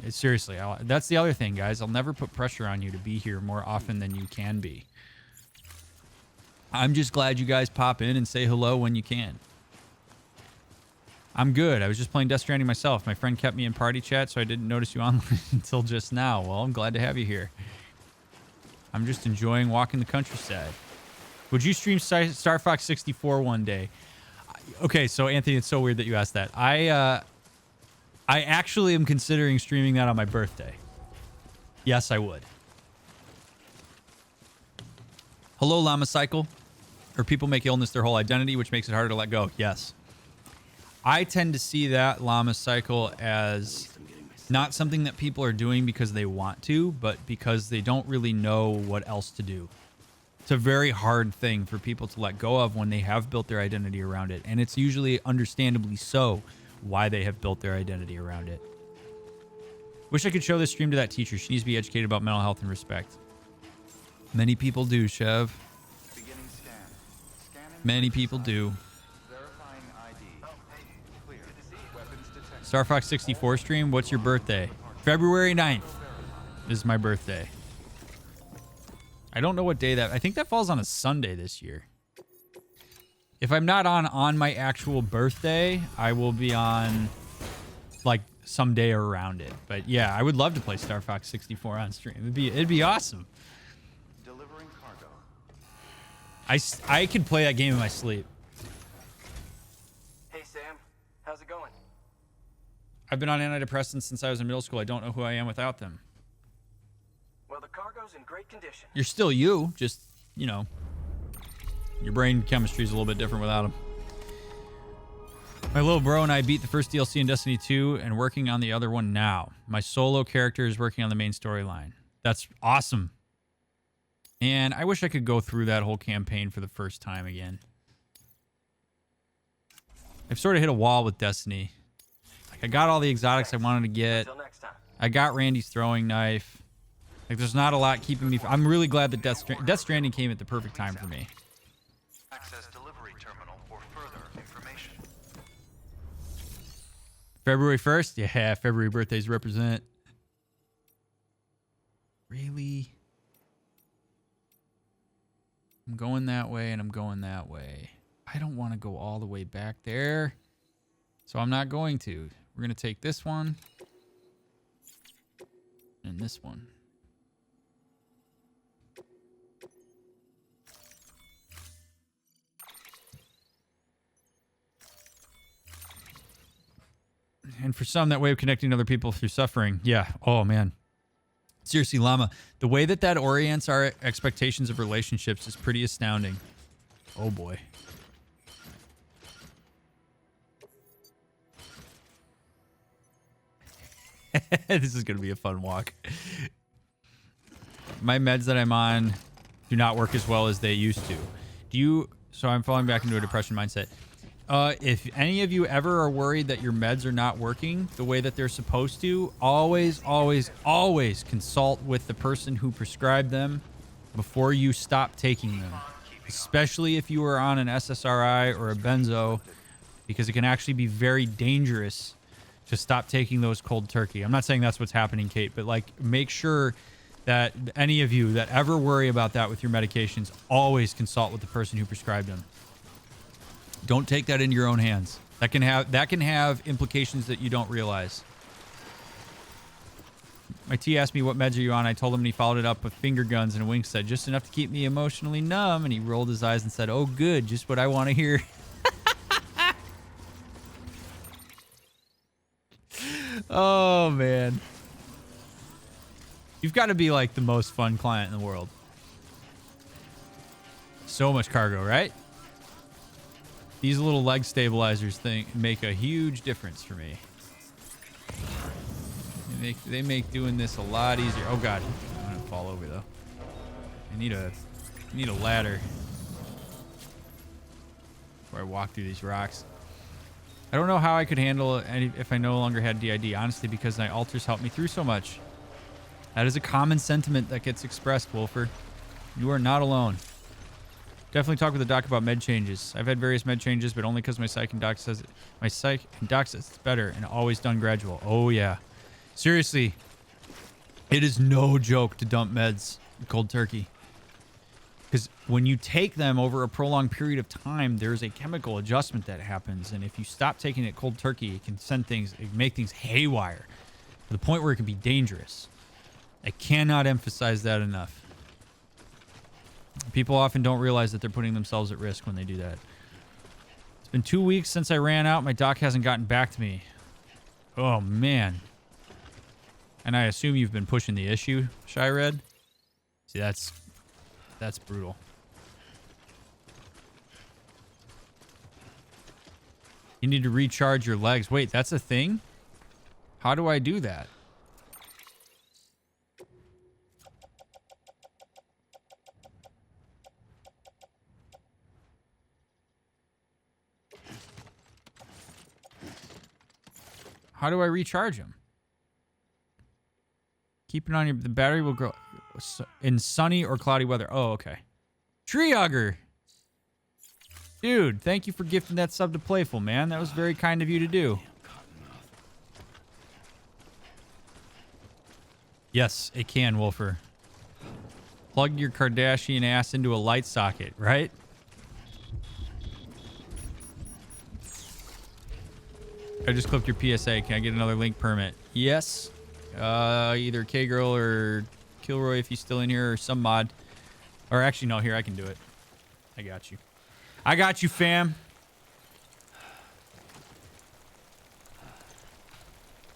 Seriously, that's the other thing, guys. I'll never put pressure on you to be here more often than you can be. I'm just glad you guys pop in and say hello when you can. I'm good. I was just playing Death Stranding myself. My friend kept me in party chat, so I didn't notice you online until just now. Well, I'm glad to have you here. I'm just enjoying walking the countryside. Would you stream Star Fox 64 one day? Okay, so Anthony, it's so weird that you asked that. I actually am considering streaming that on my birthday. Yes, I would. Hello, Llama Cycle. Or people make illness their whole identity, which makes it harder to let go. Yes. I tend to see that Llama Cycle as not something that people are doing because they want to, but because they don't really know what else to do. It's a very hard thing for people to let go of when they have built their identity around it. And it's usually understandably so why they have built their identity around it. Wish I could show this stream to that teacher. She needs to be educated about mental health and respect. Many people do, Chev. Beginning scan. Scanning. Many people do. Verifying ID. Oh, hey. Clear. Good to see you. Weapons detected. Star Fox 64 stream, what's your birthday? February 9th is my birthday. I don't know what day that... I think that falls on a Sunday this year. If I'm not on my actual birthday, I will be on, like, some day around it. But, yeah, I would love to play Star Fox 64 on stream. It'd be awesome. Delivering cargo. I could play that game in my sleep. Hey, Sam. How's it going? I've been on antidepressants since I was in middle school. I don't know who I am without them. Well, the cargo's in great condition. You're still you, just, you know, your brain chemistry is a little bit different without them. My little bro and I beat the first DLC in Destiny 2 and working on the other one now. My solo character is working on the main storyline. That's awesome. And I wish I could go through that whole campaign for the first time again. I've sort of hit a wall with Destiny. Like, I got all the exotics I wanted to get. Until next time. I got Randy's throwing knife. Like, there's not a lot keeping me... I'm really glad that Death Stranding came at the perfect time for me. Access delivery terminal for further information. February 1st? Yeah, February birthdays represent. Really? I'm going that way and I'm going that way. I don't want to go all the way back there. So I'm not going to. We're going to take this one. And this one. And for some, that way of connecting other people through suffering. Yeah. Oh, man. Seriously, Llama, the way that orients our expectations of relationships is pretty astounding. Oh, boy. This is going to be a fun walk. My meds that I'm on do not work as well as they used to. So I'm falling back into a depression mindset. If any of you ever are worried that your meds are not working the way that they're supposed to, always, always, always consult with the person who prescribed them before you stop taking them. Especially if you are on an SSRI or a benzo, because it can actually be very dangerous to stop taking those cold turkey. I'm not saying that's what's happening, Kate, but like make sure that any of you that ever worry about that with your medications, always consult with the person who prescribed them. Don't take that into your own hands. That can have implications that you don't realize. My T asked me what meds are you on. I told him, and he followed it up with finger guns and a wink said, just enough to keep me emotionally numb. And he rolled his eyes and said, oh, good. Just what I want to hear. Oh, man. You've got to be like the most fun client in the world. So much cargo, right? These little leg stabilizers make a huge difference for me. They make doing this a lot easier. Oh god, I'm gonna fall over though. I need a ladder before I walk through these rocks. I don't know how I could handle it if I no longer had DID, honestly, because my alters helped me through so much. That is a common sentiment that gets expressed, Wolfer. You are not alone. Definitely talk with the doc about med changes. I've had various med changes, but only because my psych and doc says it's better and always done gradual. Oh yeah. Seriously, it is no joke to dump meds cold turkey. Because when you take them over a prolonged period of time, there's a chemical adjustment that happens. And if you stop taking it cold turkey, it can make things haywire to the point where it can be dangerous. I cannot emphasize that enough. People often don't realize that they're putting themselves at risk when they do that. It's been 2 weeks since I ran out. My doc hasn't gotten back to me. Oh, man. And I assume you've been pushing the issue, Shy Red. See, that's brutal. You need to recharge your legs. Wait, that's a thing? How do I do that? How do I recharge them? Keep it on the battery will grow in sunny or cloudy weather. Oh, okay. Tree hugger. Dude, thank you for gifting that sub to Playful, man. That was very kind of you to do. Yes, it can, Wolfer. Plug your Kardashian ass into a light socket, right? I just clipped your PSA. Can I get another link permit? Yes. Either K-Girl or Kilroy if he's still in here, or some mod. Or actually, no, here, I can do it. I got you. I got you, fam.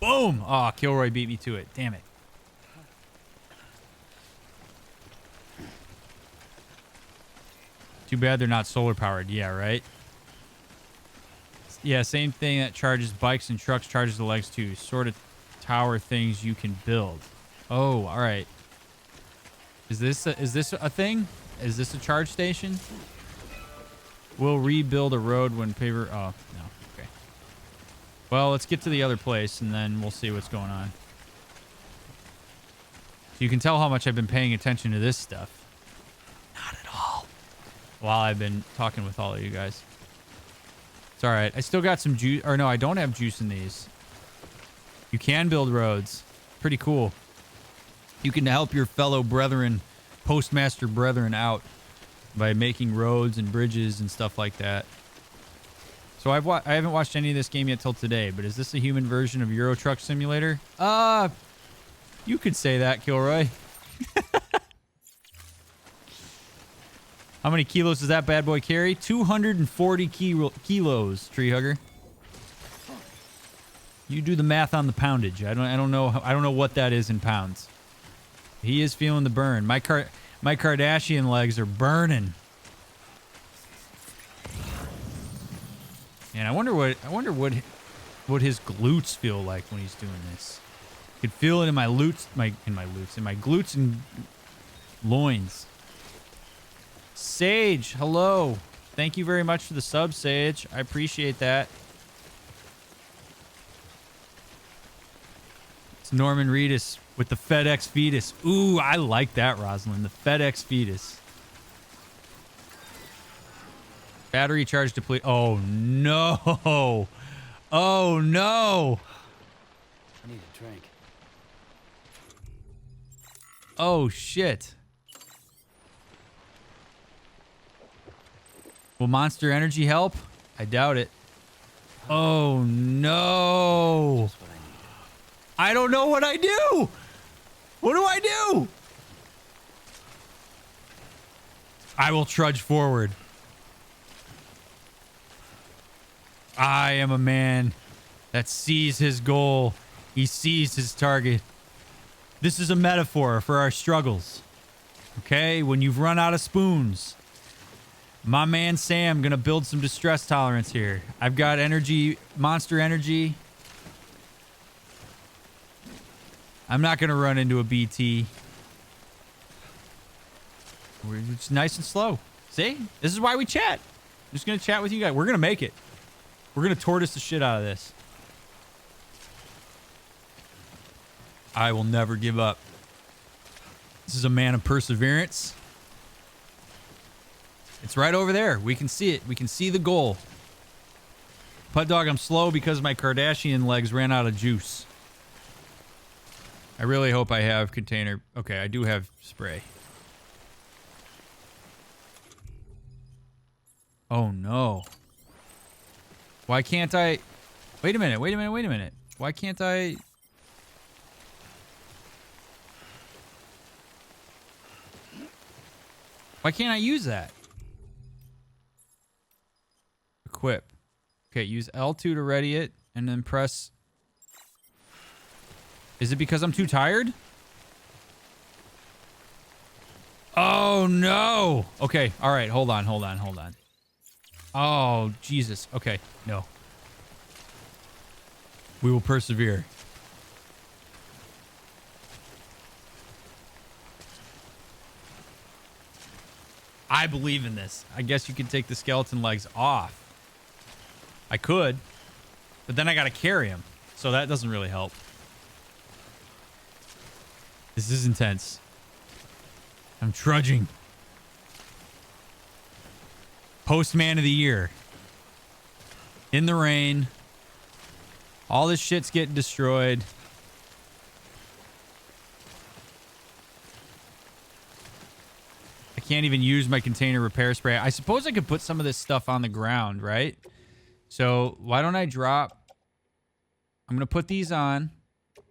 Boom! Oh, Kilroy beat me to it. Damn it. Too bad they're not solar powered. Yeah, right? Yeah, same thing that charges bikes and trucks charges the legs too. Sort of tower things you can build. Oh, all right. Is this a thing? Is this a charge station? We'll rebuild a road when paver. Oh no. Okay. Well, let's get to the other place and then we'll see what's going on. So you can tell how much I've been paying attention to this stuff. Not at all. While I've been talking with all of you guys. It's all right. I still got some juice. Or no, I don't have juice in these. You can build roads. Pretty cool. You can help your fellow brethren, postmaster brethren out by making roads and bridges and stuff like that. So I haven't watched any of this game yet till today, but is this a human version of Euro Truck Simulator? You could say that, Kilroy. How many kilos does that bad boy carry? 240 kilos, Tree Hugger. You do the math on the poundage. I don't know what that is in pounds. He is feeling the burn. My Kardashian legs are burning. And I wonder what his glutes feel like when he's doing this. I could feel it in my glutes and loins. Sage, hello. Thank you very much for the sub, Sage. I appreciate that. It's Norman Reedus with the FedEx fetus. Ooh, I like that, Rosalind. The FedEx fetus. Battery charge deplete. Oh, no. Oh, no. I need a drink. Oh, shit. Will Monster Energy help? I doubt it. Oh, no. I don't know what I do. What do I do? I will trudge forward. I am a man that sees his goal. He sees his target. This is a metaphor for our struggles. Okay? When you've run out of spoons. My man Sam gonna build some distress tolerance here. I've got energy, monster energy. I'm not gonna run into a BT. We're just nice and slow. See? This is why we chat. I'm just gonna chat with you guys. We're gonna make it. We're gonna tortoise the shit out of this. I will never give up. This is a man of perseverance. It's right over there. We can see it. We can see the goal. Put dog, I'm slow because my Kardashian legs ran out of juice. I really hope I have container. Okay, I do have spray. Oh no. Why can't I? Wait a minute. Wait a minute. Wait a minute. Why can't I? Why can't I use that? Equip. Okay, use L2 to ready it and then press. Is it because I'm too tired? Oh no. Okay, all right, hold on. Oh, Jesus. Okay, no. We will persevere. I believe in this. I guess you could take the skeleton legs off. I could, but then I gotta carry him, so that doesn't really help. This is intense. I'm trudging. Postman of the year. In the rain. All this shit's getting destroyed. I can't even use my container repair spray. I suppose I could put some of this stuff on the ground, right? So why don't I drop... I'm going to put these on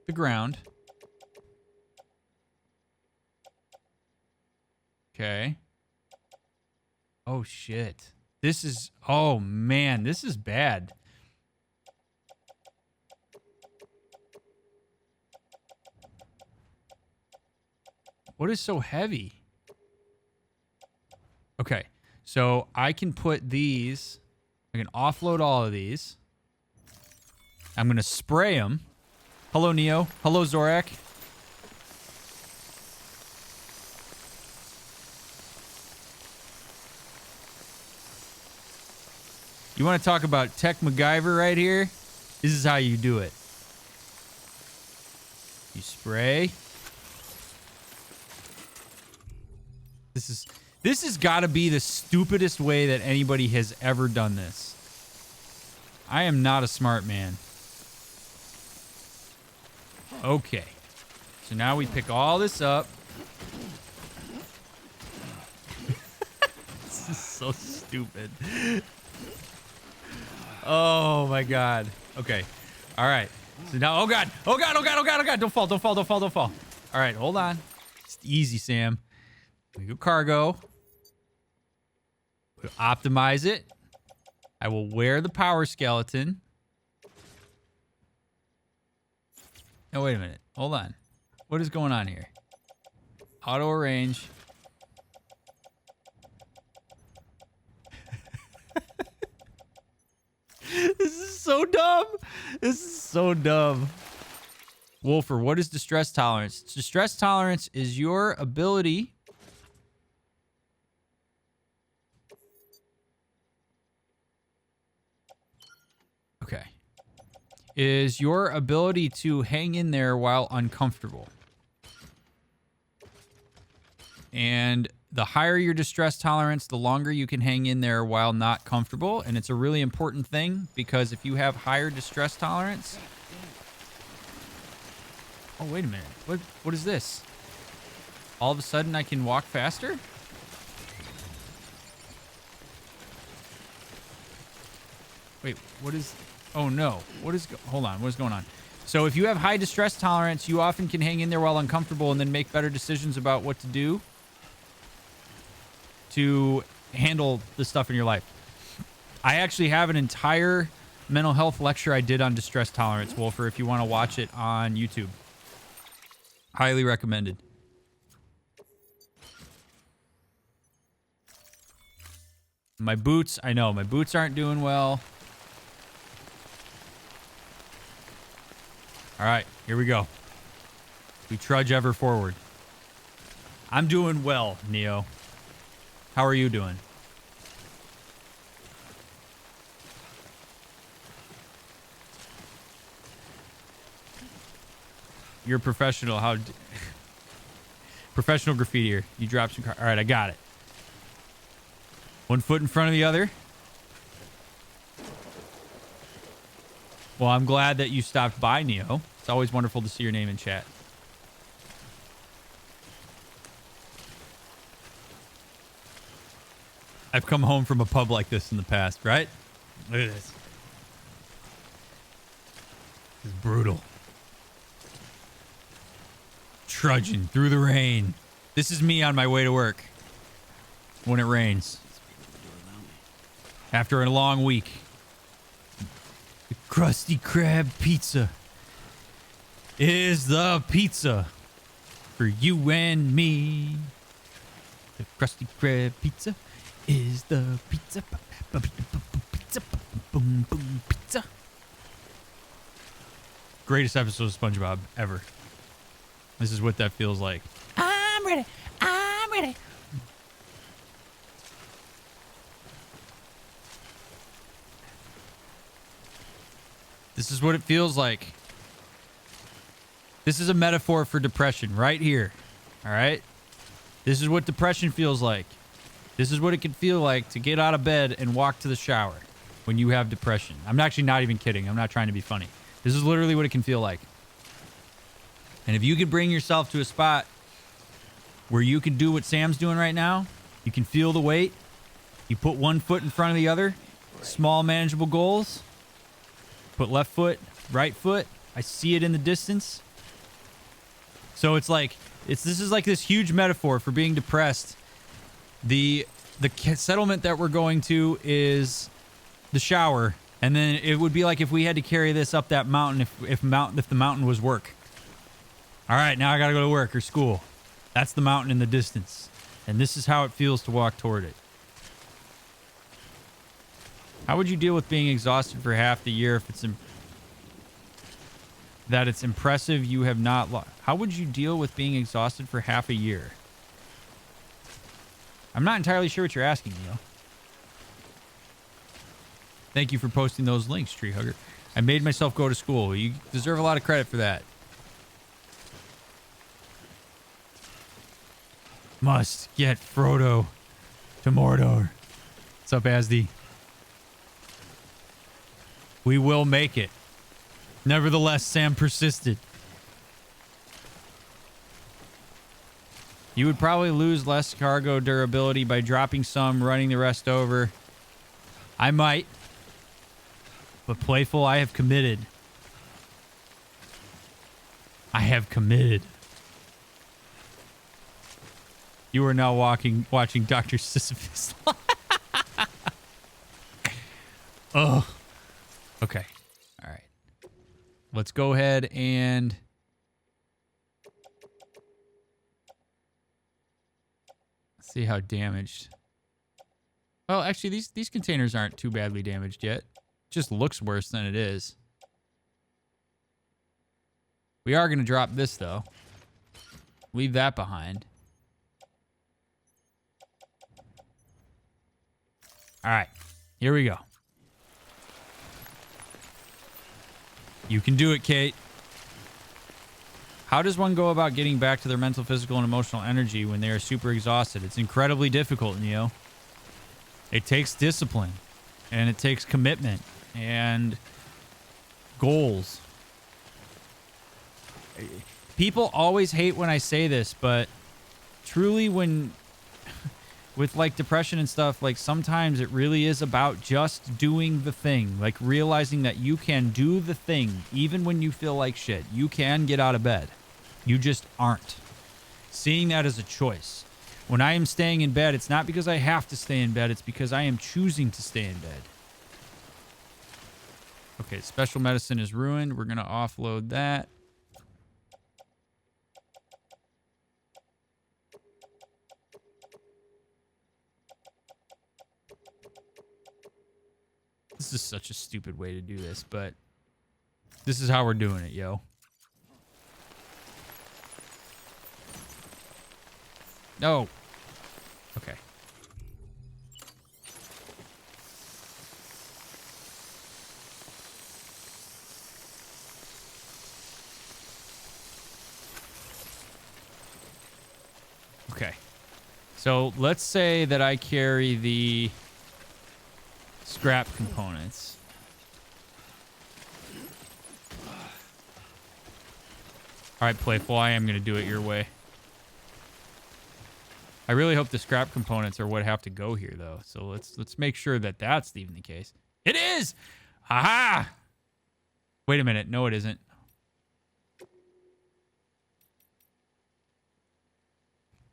the ground. Okay. Oh, shit. This is... Oh, man. This is bad. What is so heavy? Okay. So I can put these... I can offload all of these. I'm going to spray them. Hello, Neo. Hello, Zorak. You want to talk about Tech MacGyver right here? This is how you do it. You spray. This has got to be the stupidest way that anybody has ever done this. I am not a smart man. Okay. So now we pick all this up. This is so stupid. Oh my God. Okay. All right. So now, oh God. Oh God. Oh God. Oh God. Oh God. Don't fall. Don't fall. Don't fall. Don't fall. All right. Hold on. It's easy, Sam. We go cargo. We'll optimize it. I will wear the power skeleton. Oh, wait a minute. Hold on. What is going on here? Auto arrange. This is so dumb. This is so dumb. Wolfer, what is distress tolerance? Distress tolerance is your ability... Okay. Is your ability to hang in there while uncomfortable. And the higher your distress tolerance, the longer you can hang in there while not comfortable. And it's a really important thing because if you have higher distress tolerance... Oh, wait a minute. What is this? all of a sudden I can walk faster? Wait, what is... Oh, no. Hold on. What is going on? So if you have high distress tolerance, you often can hang in there while uncomfortable and then make better decisions about what to do to handle the stuff in your life. I actually have an entire mental health lecture I did on distress tolerance, Wolfer, if you want to watch it on YouTube. Highly recommended. My boots, I know, my boots aren't doing well. All right, here we go. We trudge ever forward. I'm doing well, Neo. How are you doing? You're a professional. Professional graffitier. You dropped some car. All right, I got it. One foot in front of the other. Well, I'm glad that you stopped by, Neo. It's always wonderful to see your name in chat. I've come home from a pub like this in the past, right? Look at this. This is brutal. Trudging through the rain. This is me on my way to work when it rains. After a long week. The Krusty Krab pizza is the pizza for you and me. The Krusty Krab pizza is the pizza. Pizza. Boom, boom, pizza. Greatest episode of SpongeBob ever. This is what that feels like. I'm ready. I'm ready. This is what it feels like. This is a metaphor for depression right here. All right? This is what depression feels like. This is what it can feel like to get out of bed and walk to the shower when you have depression. I'm actually not even kidding. I'm not trying to be funny. This is literally what it can feel like. And if you can bring yourself to a spot where you can do what Sam's doing right now, you can feel the weight, you put one foot in front of the other, small manageable goals, put left foot, right foot, I see it in the distance. So it's like, this is like this huge metaphor for being depressed. The settlement that we're going to is the shower, and then it would be like if we had to carry this up that mountain if the mountain was work. All right, now I got to go to work or school. That's the mountain in the distance. And this is how it feels to walk toward it. How would you deal with being exhausted for half the year if it's that it's impressive you have not How would you deal with being exhausted for half a year? I'm not entirely sure what you're asking, Neil. Thank you for posting those links, Tree Hugger. I made myself go to school. You deserve a lot of credit for that. Must get Frodo to Mordor. What's up, Asdi? We will make it. Nevertheless, Sam persisted. You would probably lose less cargo durability by dropping some, running the rest over. I might. But Playful, I have committed. I have committed. You are now watching Dr. Sisyphus. Oh. Okay. All right. Let's go ahead and see how damaged. Well, actually, these containers aren't too badly damaged yet. It just looks worse than it is. We are going to drop this, though. Leave that behind. All right, here we go. You can do it, Kate. How does one go about getting back to their mental, physical, and emotional energy when they are super exhausted? It's incredibly difficult, Neo. It takes discipline, and it takes commitment, and goals. People always hate when I say this, but truly, when with like depression and stuff, like sometimes it really is about just doing the thing, like realizing that you can do the thing even when you feel like shit. You can get out of bed. You just aren't. Seeing that as a choice. When I am staying in bed, it's not because I have to stay in bed, it's because I am choosing to stay in bed. Okay, special medicine is ruined. We're going to offload that. This is such a stupid way to do this, but this is how we're doing it, yo. No. Okay. Okay. So let's say that I carry the scrap components. All right, Playful, I am going to do it your way. I really hope the scrap components are what have to go here, though. So let's make sure that that's even the case. It is! Aha! Wait a minute. No, it isn't.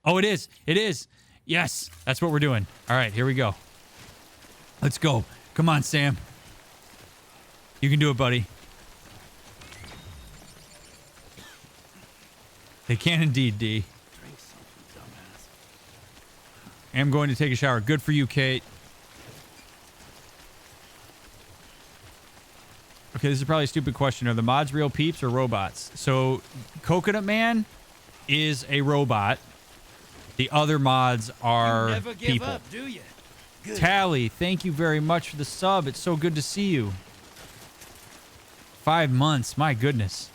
Oh, it is. It is. Yes, that's what we're doing. All right, here we go. Let's go. Come on, Sam. You can do it, buddy. They can indeed, D. Drink something, dumbass. I am going to take a shower. Good for you, Kate. Okay, this is probably a stupid question. Are the mods real peeps or robots? So, Coconut Man is a robot. The other mods are You never give people. up, do you? Good. Tally, thank you very much for the sub. It's so good to see you. 5 months. My goodness.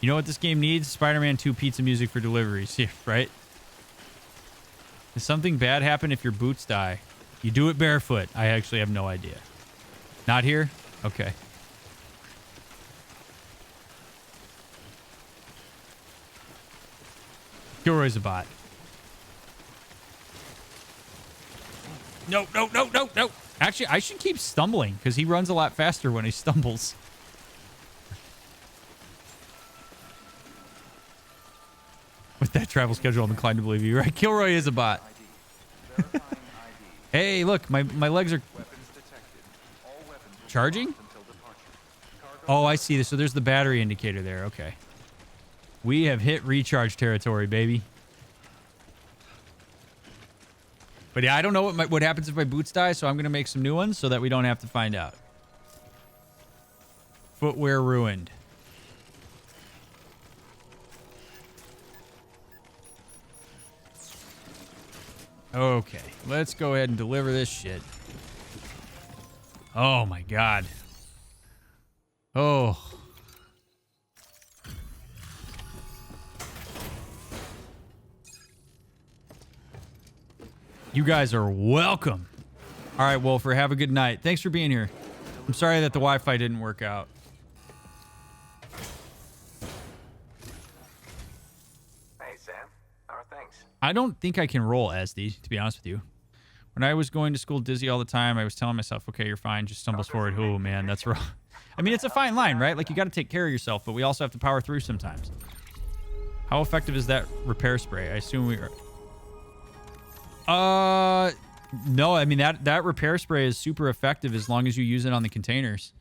You know what this game needs? Spider-Man 2 pizza music for deliveries. Yeah, right? Does something bad happen if your boots die? You do it barefoot. I actually have no idea. Not here? Okay. Gilroy's a bot. No, no, no, no, no. Actually, I should keep stumbling because he runs a lot faster when he stumbles. With that travel schedule, I'm inclined to believe you. Right? Kilroy is a bot. Hey, look, my legs are charging? Oh, I see this. So there's the battery indicator there. Okay. We have hit recharge territory, baby. But yeah, I don't know what happens if my boots die, so I'm going to make some new ones so that we don't have to find out. Footwear ruined. Okay, let's go ahead and deliver this shit. Oh my god. Oh. You guys are welcome. All right, Wolfer, have a good night. Thanks for being here. I'm sorry that the Wi-Fi didn't work out. Hey, Sam. How are things? I don't think I can roll SD, to be honest with you. When I was going to school dizzy all the time, I was telling myself, okay, you're fine, just stumbles forward. Oh, man, that's wrong. I mean, it's a fine line, right? Like, you got to take care of yourself, but we also have to power through sometimes. How effective is that repair spray? I assume we are... No, I mean, that repair spray is super effective as long as you use it on the containers.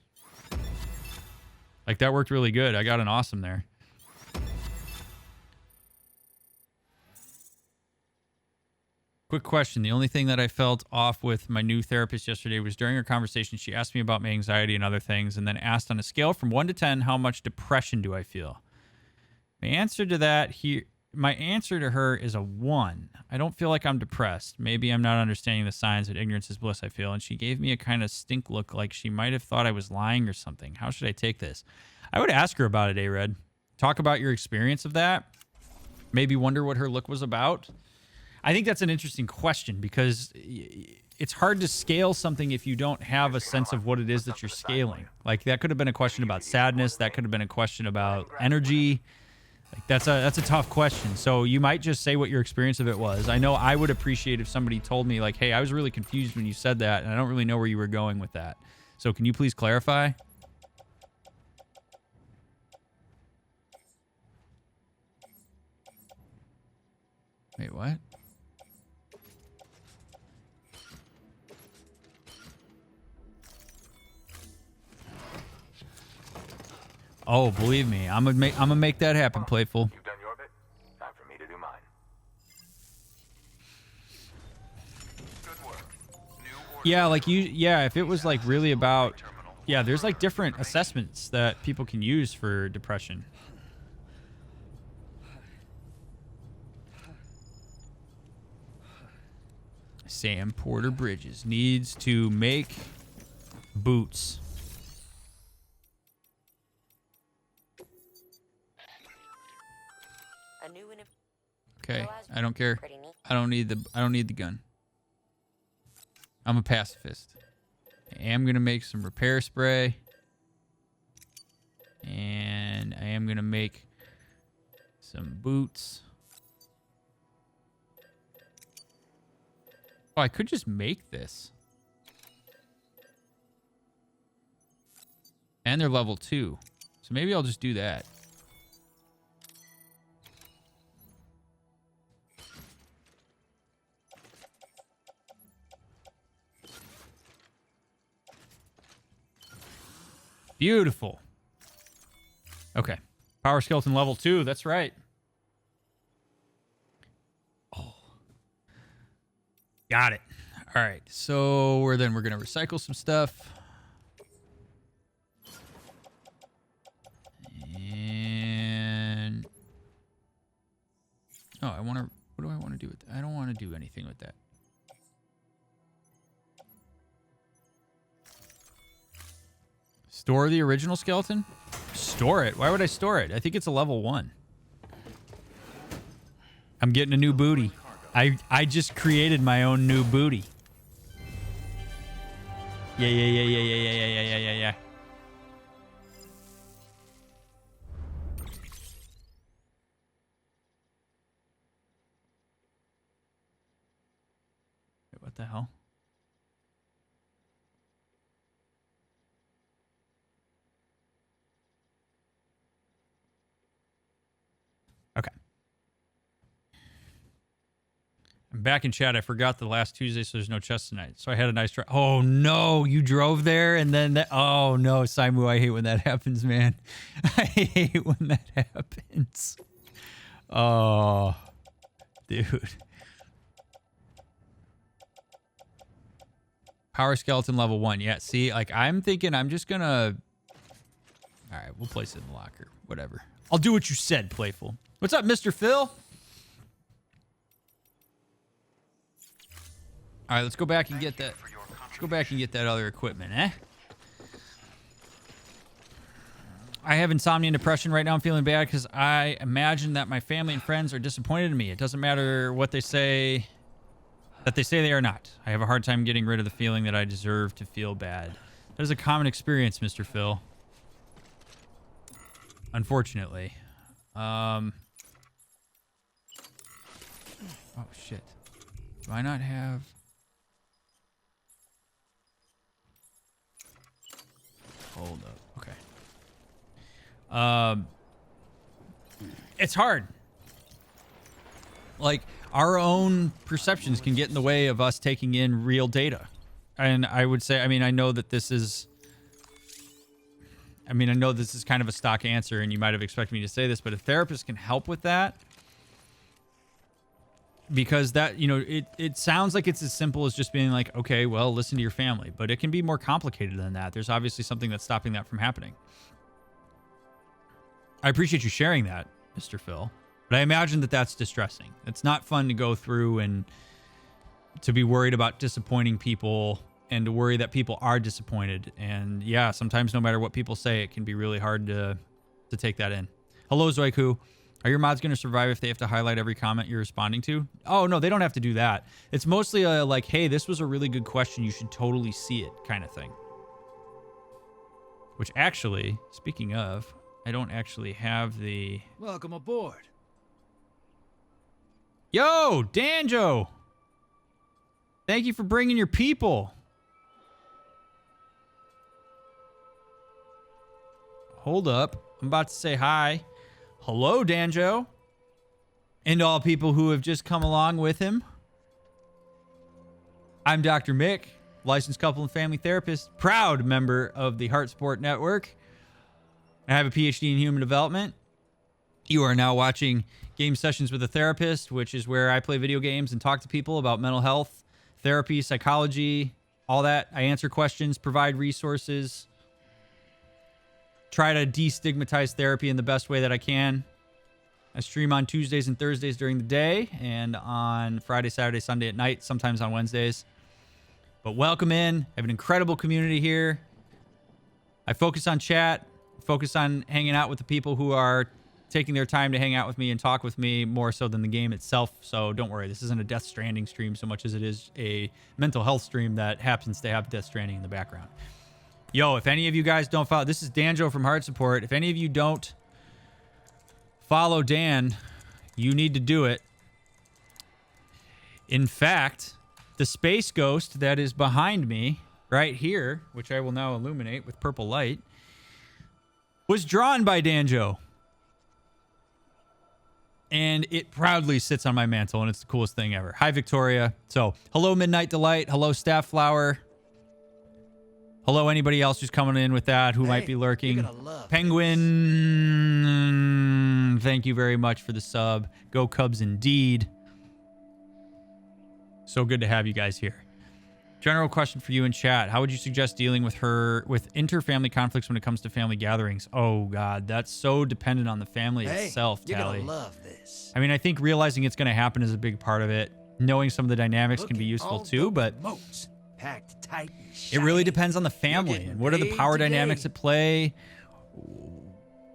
Like, that worked really good. I got an awesome there. Quick question. The only thing that I felt off with my new therapist yesterday was during our conversation, she asked me about my anxiety and other things, and then asked on a scale from 1 to 10, how much depression do I feel? My answer to her is a 1. I don't feel like I'm depressed. Maybe I'm not understanding the signs that ignorance is bliss, I feel. And she gave me a kind of stink look like she might have thought I was lying or something. How should I take this? I would ask her about it, A-Red. Talk about your experience of that. Maybe wonder what her look was about. I think that's an interesting question because it's hard to scale something if you don't have a sense of what it is that you're scaling. Like, that could have been a question about sadness. That could have been a question about energy. Like that's a tough question. So you might just say what your experience of it was. I know I would appreciate if somebody told me like, hey, I was really confused when you said that, and I don't really know where you were going with that. So can you please clarify? Wait, what? Oh, believe me, I'm gonna make that happen, Playful. You've done your bit. Time for me to do mine. Good work. New order. Yeah, like if it was like really about, yeah, there's like different assessments that people can use for depression. Sam Porter Bridges needs to make boots. Okay, I don't care. I don't need the gun. I'm a pacifist. I am gonna make some repair spray. And I am gonna make some boots. Oh, I could just make this. And they're level 2. So maybe I'll just do that. Beautiful. Okay. Power skeleton level 2. That's right. Oh. Got it. All right. So we're going to recycle some stuff. And oh, what do I want to do with that? I don't want to do anything with that. Store the original skeleton? Store it? Why would I store it? I think it's a level 1. I'm getting a new booty. I just created my own new booty. Yeah. Wait, what the hell? Okay. I'm back in chat. I forgot the last Tuesday, so there's no chest tonight. So I had a nice try. Oh, no. You drove there and then that. Oh, no, Saimu. I hate when that happens, man. I hate when that happens. Oh, dude. Power skeleton level 1. Yeah, see, like I'm thinking I'm just going to. All right, we'll place it in the locker. Whatever. I'll do what you said, Playful. What's up, Mr. Phil? All right, let's go back and get that. Let's go back and get that other equipment, eh? I have insomnia and depression right now. I'm feeling bad because I imagine that my family and friends are disappointed in me. It doesn't matter what they say, that they say they are not. I have a hard time getting rid of the feeling that I deserve to feel bad. That is a common experience, Mr. Phil. Unfortunately. Oh, shit. Do I not have... Hold up. Okay. It's hard. Like, our own perceptions can get in the way of us taking in real data. And I would say, I mean, I know this is kind of a stock answer, and you might have expected me to say this, but a therapist can help with that. Because that, you know, it sounds like it's as simple as just being like, okay, well, listen to your family. But it can be more complicated than that. There's obviously something that's stopping that from happening. I appreciate you sharing that, Mr. Phil. But I imagine that that's distressing. It's not fun to go through and to be worried about disappointing people and to worry that people are disappointed. And yeah, sometimes no matter what people say, it can be really hard to take that in. Hello, Zoiku. Are your mods going to survive if they have to highlight every comment you're responding to? Oh, no, they don't have to do that. It's mostly like, hey, this was a really good question. You should totally see it kind of thing. Which actually, speaking of, I don't actually have the... Welcome aboard. Yo, Danjo! Thank you for bringing your people. Hold up. I'm about to say hi. Hello, Danjo. And all people who have just come along with him. I'm Dr. Mick, licensed couple and family therapist, proud member of the Heart Support Network. I have a PhD in human development. You are now watching Game Sessions with a Therapist, which is where I play video games and talk to people about mental health, therapy, psychology, all that. I answer questions, provide resources, try to destigmatize therapy in the best way that I can. I stream on Tuesdays and Thursdays during the day and on Friday, Saturday, Sunday at night, sometimes on Wednesdays. But welcome in. I have an incredible community here. I focus on chat, focus on hanging out with the people who are taking their time to hang out with me and talk with me more so than the game itself. So don't worry, this isn't a Death Stranding stream so much as it is a mental health stream that happens to have Death Stranding in the background. Yo, if any of you guys don't follow, this is Danjo from Heart Support. If any of you don't follow Dan, you need to do it. In fact, the space ghost that is behind me right here, which I will now illuminate with purple light, was drawn by Danjo. And it proudly sits on my mantle, and it's the coolest thing ever. Hi, Victoria. So, hello, Midnight Delight. Hello, Staff Flower. Hello, anybody else who's coming in with that, who might be lurking. Penguin, thank you very much for the sub. Go Cubs indeed. So good to have you guys here. General question for you in chat. How would you suggest dealing with inter-family conflicts when it comes to family gatherings? Oh, God, that's so dependent on the family itself, Tally. You're gonna love this. I mean, I think realizing it's going to happen is a big part of it. Knowing some of the dynamics can be useful too, but packed tight and it really depends on the family and what are the power dynamics at play.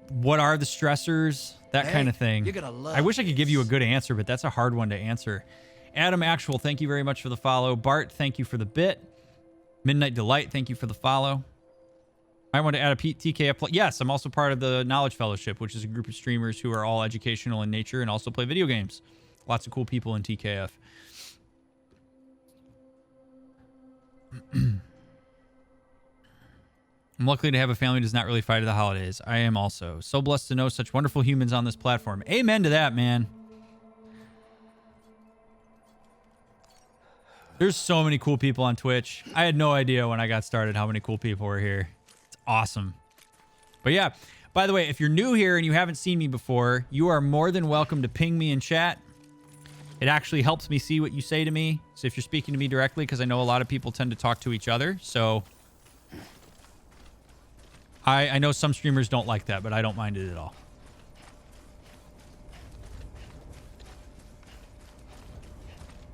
What are the stressors? That kind of thing. You're gonna love I wish I could give you a good answer, but that's a hard one to answer. Adam Actual, thank you very much for the follow. Bart, thank you for the bit. Midnight Delight, thank you for the follow. I want to add a TKF. Yes, I'm also part of the Knowledge Fellowship, which is a group of streamers who are all educational in nature and also play video games. Lots of cool people in TKF. I'm lucky to have a family who does not really fight at the holidays. I am also. So blessed to know such wonderful humans on this platform. Amen to that, man. There's so many cool people on Twitch. I had no idea when I got started how many cool people were here. It's awesome. But yeah, by the way, if you're new here and you haven't seen me before, you are more than welcome to ping me in chat. It actually helps me see what you say to me. So if you're speaking to me directly, because I know a lot of people tend to talk to each other. So I know some streamers don't like that, but I don't mind it at all.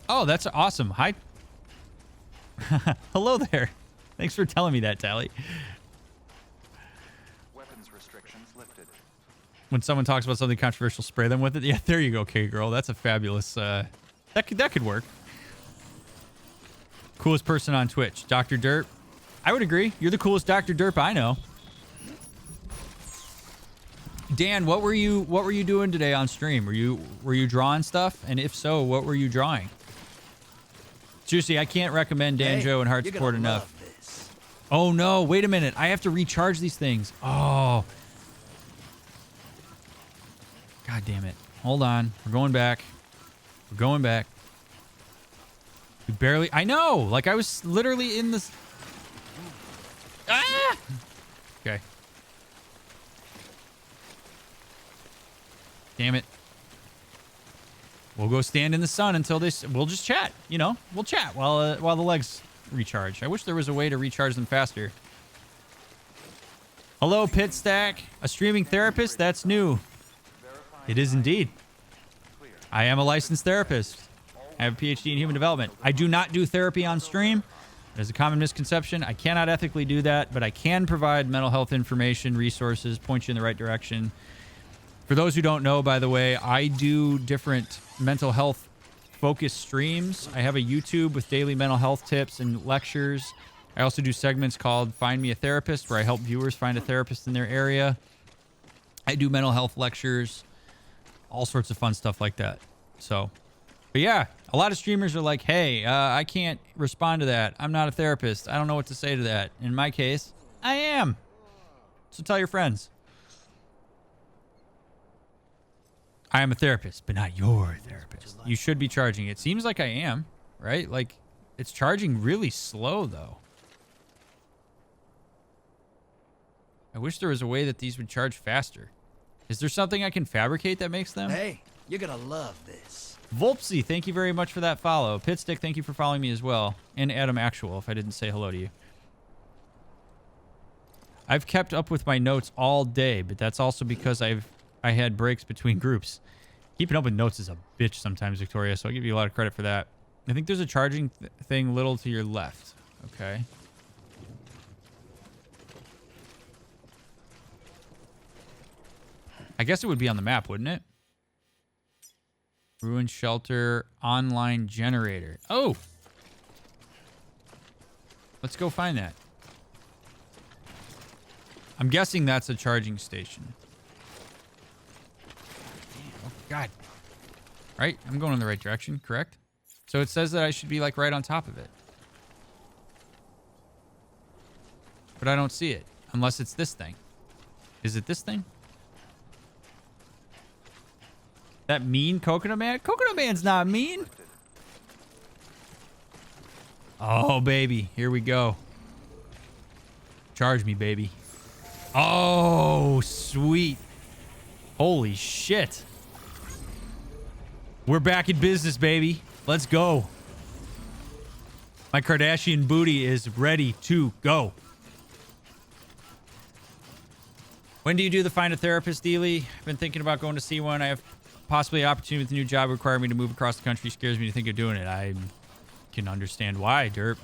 Oh, that's awesome. Hi. Hello there. Thanks for telling me that, Tally. Weapons restrictions lifted. When someone talks about something controversial, spray them with it. Yeah, there you go, K-Girl. That's a fabulous... that could work. Coolest person on Twitch, Dr. Derp. I would agree. You're the coolest Dr. Derp I know. Dan, what were you doing today on stream? Were you drawing stuff? And if so, what were you drawing? Seriously, I can't recommend Danjo and Heart Support enough. Oh no, wait a minute. I have to recharge these things. Oh. God damn it. Hold on. We're going back. We're going back. We barely... I know! Like, I was literally in this... Ah! Okay. Damn it. We'll go stand in the sun until this... We'll just chat, you know? We'll chat while the legs recharge. I wish there was a way to recharge them faster. Hello, Pit Stack. A streaming therapist? That's new. It is indeed. I am a licensed therapist. I have a PhD in human development. I do not do therapy on stream. There's a common misconception. I cannot ethically do that, but I can provide mental health information, resources, point you in the right direction. For those who don't know, by the way, I do different mental health focused streams. I have a YouTube with daily mental health tips and lectures. I also do segments called Find Me a Therapist, where I help viewers find a therapist in their area. I do mental health lectures, all sorts of fun stuff like that. So, but yeah, a lot of streamers are like, hey, I can't respond to that. I'm not a therapist. I don't know what to say to that. In my case, I am. So tell your friends. I am a therapist, but not your therapist. You should be charging. It seems like I am, right? Like, it's charging really slow, though. I wish there was a way that these would charge faster. Is there something I can fabricate that makes them? Hey, you're gonna love this. Volpsy, thank you very much for that follow. Pitstick, thank you for following me as well. And Adam Actual, if I didn't say hello to you. I've kept up with my notes all day, but that's also because I had breaks between groups. Keeping up with notes is a bitch sometimes, Victoria, so I'll give you a lot of credit for that. I think there's a charging thing little to your left. Okay. I guess it would be on the map, wouldn't it? Ruin shelter online generator. Oh! Let's go find that. I'm guessing that's a charging station. Oh, God. Right? I'm going in the right direction, correct? So it says that I should be, like, right on top of it. But I don't see it. Unless it's this thing. Is it this thing? That mean Coconut Man? Coconut Man's not mean. Oh, baby. Here we go. Charge me, baby. Oh, sweet. Holy shit. We're back in business, baby. Let's go. My Kardashian booty is ready to go. When do you do the find a therapist, Dealey? I've been thinking about going to see one. I have possibly an opportunity with a new job requiring me to move across the country. Scares me to think of doing it. I can understand why, Derp.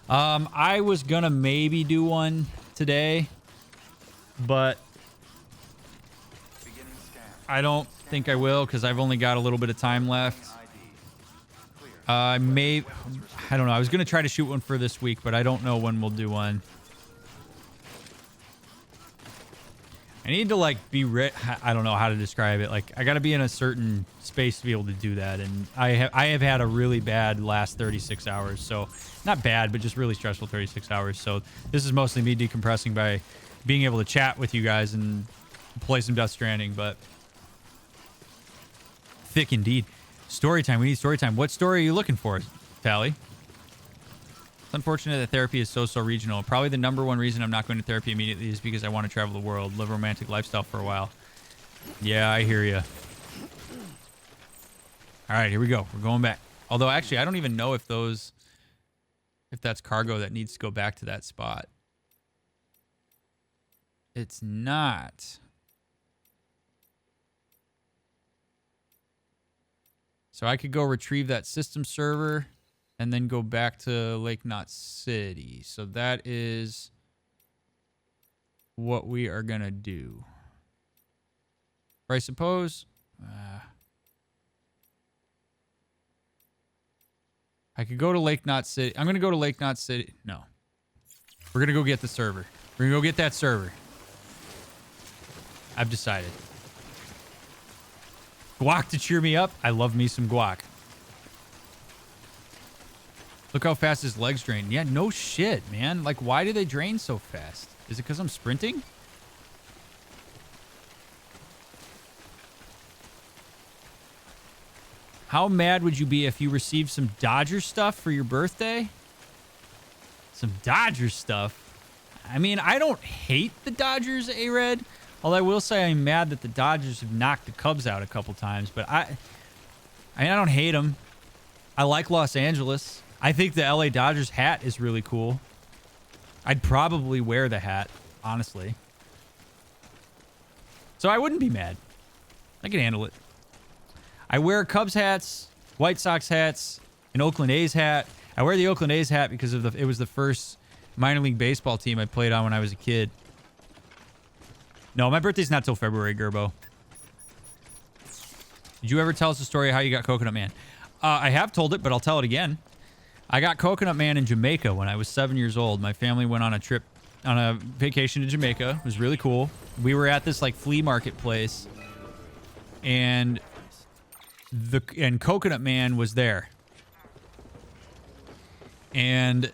I was gonna maybe do one today, but I don't think I will because I've only got a little bit of time left. I don't know. I was gonna try to shoot one for this week, but I don't know when we'll do one. I need to, like, be I don't know how to describe it. Like, I got to be in a certain space to be able to do that. And I have had a really bad last 36 hours. So, not bad, but just really stressful 36 hours. So, this is mostly me decompressing by being able to chat with you guys and play some Death Stranding. But thick indeed. Story time. We need story time. What story are you looking for, Tally? It's unfortunate that therapy is so regional. Probably the #1 reason I'm not going to therapy immediately is because I want to travel the world, live a romantic lifestyle for a while. Yeah, I hear you. All right, here we go. We're going back. Although, actually, I don't even know if that's cargo that needs to go back to that spot. It's not. So I could go retrieve that system server and then go back to Lake Knot City. So that is what we are going to do. Or I suppose... I could go to Lake Knot City. I'm going to go to Lake Knot City. No. We're going to go get the server. We're going to go get that server. I've decided. Guac to cheer me up. I love me some guac. Look how fast his legs drain. Yeah, no shit, man. Like, why do they drain so fast? Is it because I'm sprinting? How mad would you be if you received some Dodger stuff for your birthday? Some Dodger stuff? I mean, I don't hate the Dodgers, A-Red. Although I will say I'm mad that the Dodgers have knocked the Cubs out a couple times. But I don't hate them. I like Los Angeles. I think the LA Dodgers hat is really cool. I'd probably wear the hat, honestly. So I wouldn't be mad. I can handle it. I wear Cubs hats, White Sox hats, an Oakland A's hat. I wear the Oakland A's hat because it was the first minor league baseball team I played on when I was a kid. No, my birthday's not till February, Gerbo. Did you ever tell us the story of how you got Coconut Man? I have told it, but I'll tell it again. I got Coconut Man in Jamaica when I was 7 years old. My family went on a trip on a vacation to Jamaica. It was really cool. We were at this like flea market place, and Coconut Man was there. And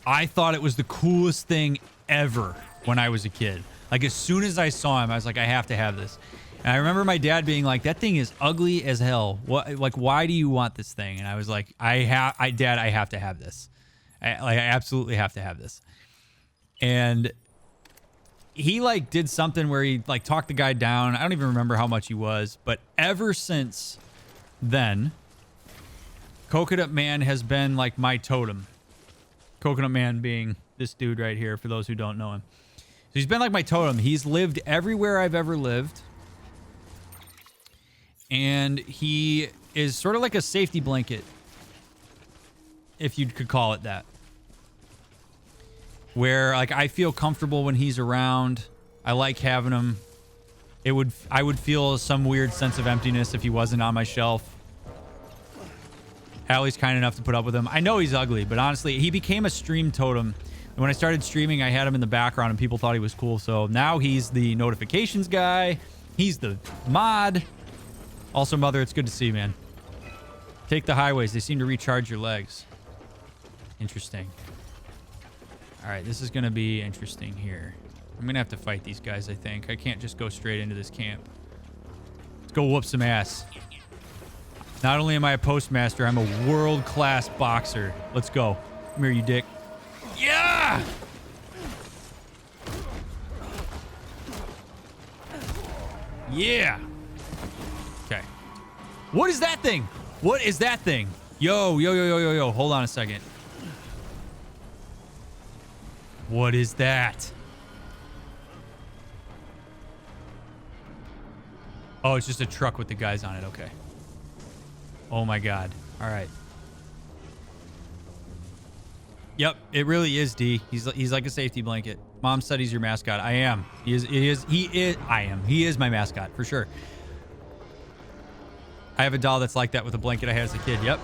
I thought it was the coolest thing ever when I was a kid. Like, as soon as I saw him, I was like, I have to have this. And I remember my dad being like, that thing is ugly as hell. What, like, why do you want this thing? And I was like, Dad, I have to have this. I absolutely have to have this. And he like did something where he like talked the guy down. I don't even remember how much he was, but ever since then, Coconut Man has been like my totem. Coconut Man being this dude right here, for those who don't know him. So he's been like my totem. He's lived everywhere I've ever lived. And he is sort of like a safety blanket, if you could call it that. Where like I feel comfortable when he's around. I like having him. I would feel some weird sense of emptiness if he wasn't on my shelf. Hallie's kind enough to put up with him. I know he's ugly, but honestly, he became a stream totem. And when I started streaming, I had him in the background and people thought he was cool. So now he's the notifications guy. He's the mod. Also, Mother, it's good to see you, man. Take the highways. They seem to recharge your legs. Interesting. All right, this is going to be interesting here. I'm going to have to fight these guys, I think. I can't just go straight into this camp. Let's go whoop some ass. Not only am I a postmaster, I'm a world-class boxer. Let's go. Come here, you dick. Yeah! Yeah! Okay. What is that thing? What is that thing? Yo. Hold on a second. What is that? Oh, it's just a truck with the guys on it. Okay. Oh my God. All right. Yep, it really is, D. He's like a safety blanket. Mom said he's your mascot. I am. He is my mascot for sure. I have a doll that's like that with a blanket I had as a kid. Yep.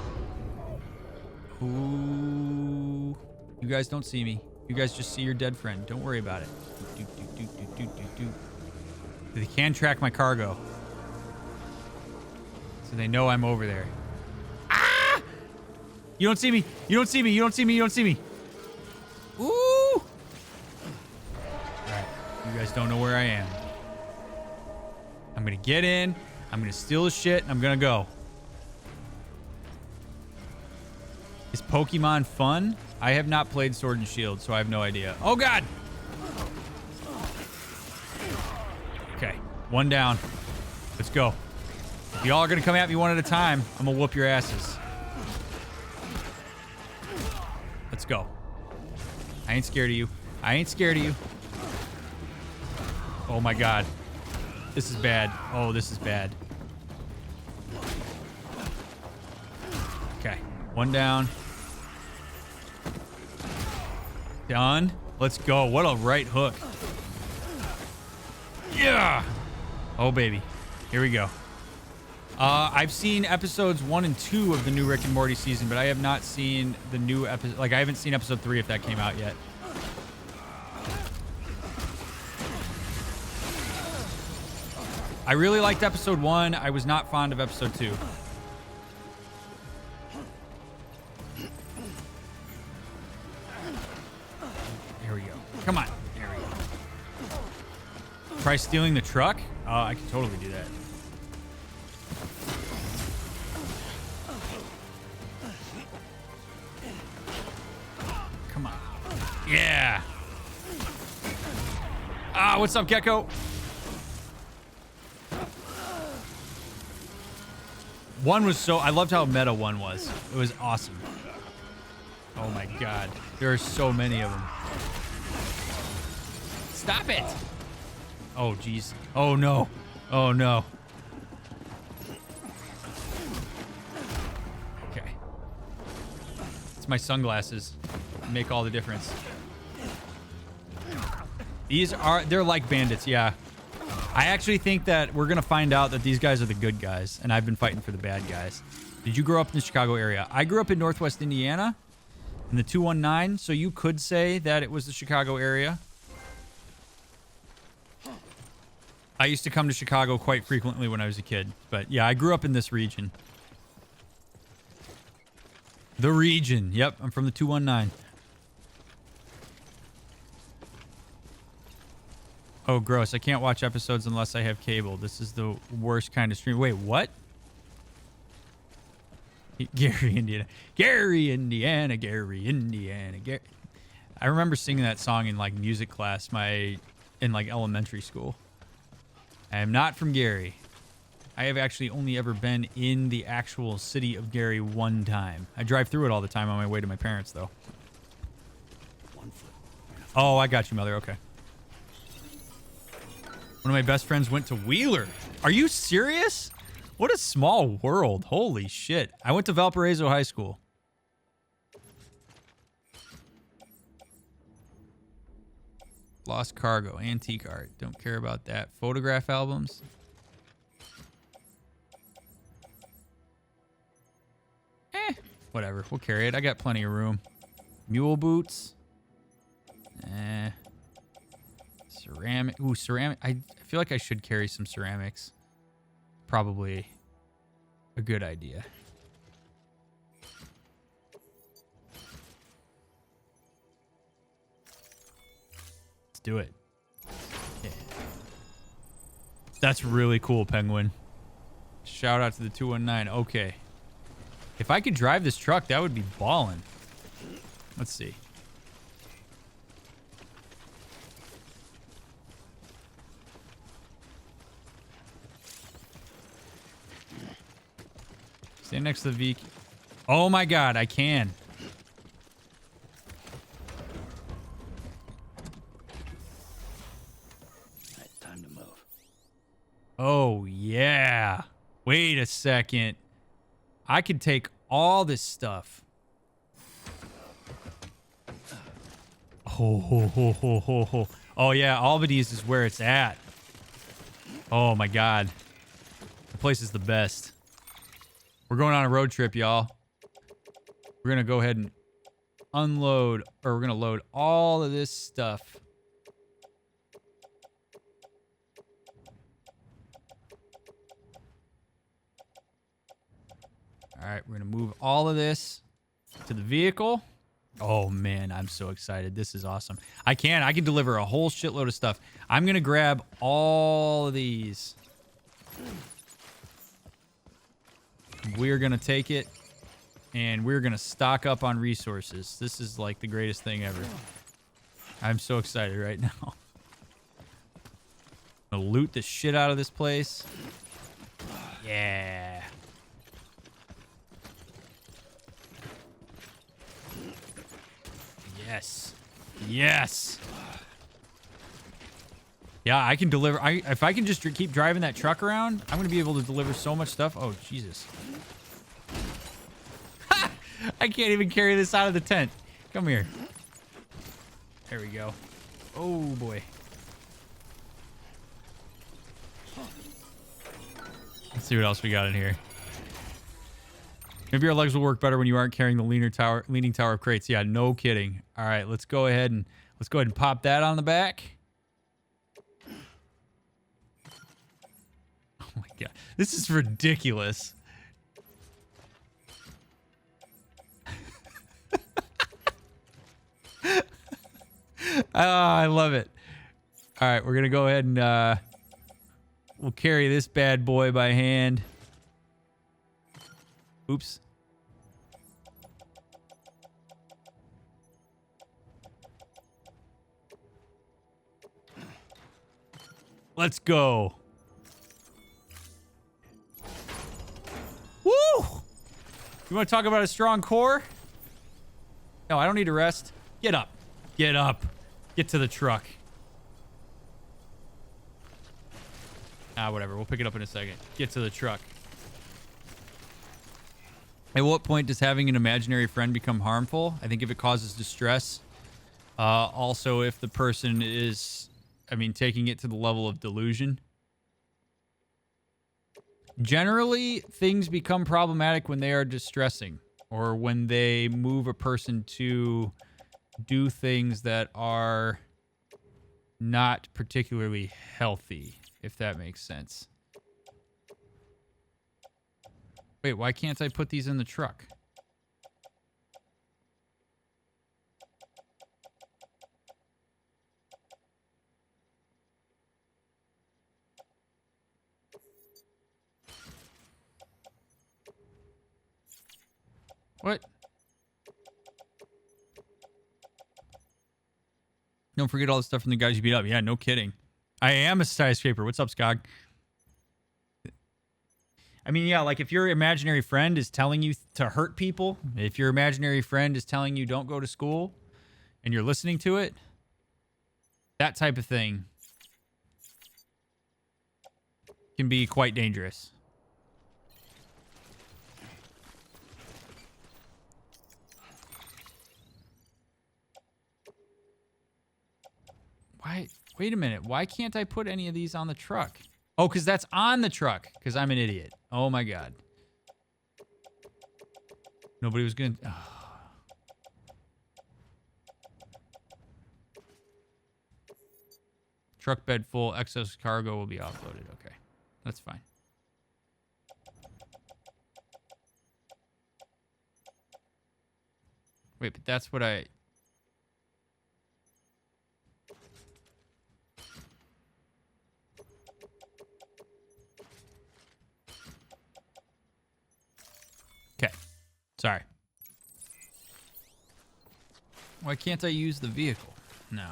Ooh. You guys don't see me. You guys just see your dead friend. Don't worry about it. They can track my cargo. So they know I'm over there. Ah! You don't see me. You don't see me. You don't see me. You don't see me. Ooh! Alright. You guys don't know where I am. I'm gonna get in. I'm gonna steal the shit. And I'm gonna go. Is Pokemon fun? I have not played Sword and Shield, so I have no idea. Oh, God! Okay. One down. Let's go. If y'all are gonna come at me one at a time, I'm gonna whoop your asses. Let's go. I ain't scared of you. I ain't scared of you. Oh my God. This is bad. Oh, this is bad. Okay. One down. Done. Let's go. What a right hook. Yeah. Oh, baby. Here we go. I've seen episodes 1 and 2 of the new Rick and Morty season, but I have not seen the new episode. Like, I haven't seen episode 3 if that came out yet. I really liked episode 1. I was not fond of episode 2. Here we go. Come on. There we go. Try stealing the truck? I can totally do that. Come on. Yeah. Ah, what's up, Gecko? One was so... I loved how meta one was. It was awesome. Oh my God. There are so many of them. Stop it! Oh, jeez. Oh, no. Oh, no. Okay. It's my sunglasses. Make all the difference. These are... They're like bandits, yeah. I actually think that we're going to find out that these guys are the good guys, and I've been fighting for the bad guys. Did you grow up in the Chicago area? I grew up in Northwest Indiana. in the 219, so you could say that it was the Chicago area. I used to come to Chicago quite frequently when I was a kid, but yeah, I grew up in this region. The region. Yep, I'm from the 219. Oh, gross. I can't watch episodes unless I have cable. This is the worst kind of stream. Wait, what? Gary, Indiana. Gary, Indiana. Gary, Indiana. Gary. I remember singing that song in like music class in like elementary school. I am not from Gary. I have actually only ever been in the actual city of Gary one time. I drive through it all the time on my way to my parents, though. Oh, I got you, mother. Okay. One of my best friends went to Wheeler. Are you serious? What a small world. Holy shit. I went to Valparaiso High School. Lost cargo. Antique art. Don't care about that. Photograph albums. Whatever. We'll carry it. I got plenty of room. Mule boots. Ceramic. Ooh, ceramic. I feel like I should carry some ceramics. Probably a good idea. Let's do it. Yeah. That's really cool, Penguin. Shout out to the 219. Okay. If I could drive this truck, that would be ballin'. Let's see. Stand next to the V. Oh my god, I can. Right, time to move. Oh yeah. Wait a second. I could take all this stuff. Oh yeah, Albides is where it's at. Oh my god. The place is the best. We're going on a road trip, y'all. We're going to go ahead and unload, or we're going to load all of this stuff. All right, we're going to move all of this to the vehicle. Oh, man, I'm so excited. This is awesome. I can deliver a whole shitload of stuff. I'm going to grab all of these. We're going to take it, and we're going to stock up on resources. This is like the greatest thing ever. I'm so excited right now. I'm going to loot the shit out of this place. Yeah. Yes. Yes. Yeah, I can deliver. If I can just keep driving that truck around, I'm going to be able to deliver so much stuff. Oh, Jesus. I can't even carry this out of the tent. Come here. There we go. Oh, boy. Let's see what else we got in here. Maybe your legs will work better when you aren't carrying the leaning tower of crates. Yeah, no kidding. All right, let's go ahead and pop that on the back. Oh my god, this is ridiculous. I love it. All right, we're gonna go ahead and we'll carry this bad boy by hand. Oops. Let's go. Woo! You want to talk about a strong core? No, I don't need to rest. Get up. Get up. Get to the truck. Whatever. We'll pick it up in a second. Get to the truck. At what point does having an imaginary friend become harmful? I think if it causes distress. Also, if the person is, taking it to the level of delusion. Generally, things become problematic when they are distressing. or when they move a person to do things that are not particularly healthy, if that makes sense. Wait, why can't I put these in the truck? What? Don't forget all the stuff from the guys you beat up. Yeah, no kidding. I am a skyscraper. What's up, Skog? I mean, yeah, like if your imaginary friend is telling you to hurt people, if your imaginary friend is telling you don't go to school and you're listening to it, that type of thing can be quite dangerous. Why? Wait a minute. Why can't I put any of these on the truck? Oh, because that's on the truck. Because I'm an idiot. Oh, my God. Nobody was going to... Oh. Truck bed full. Excess cargo will be offloaded. Okay. That's fine. Wait, but that's what I... Okay. Sorry. Why can't I use the vehicle? No.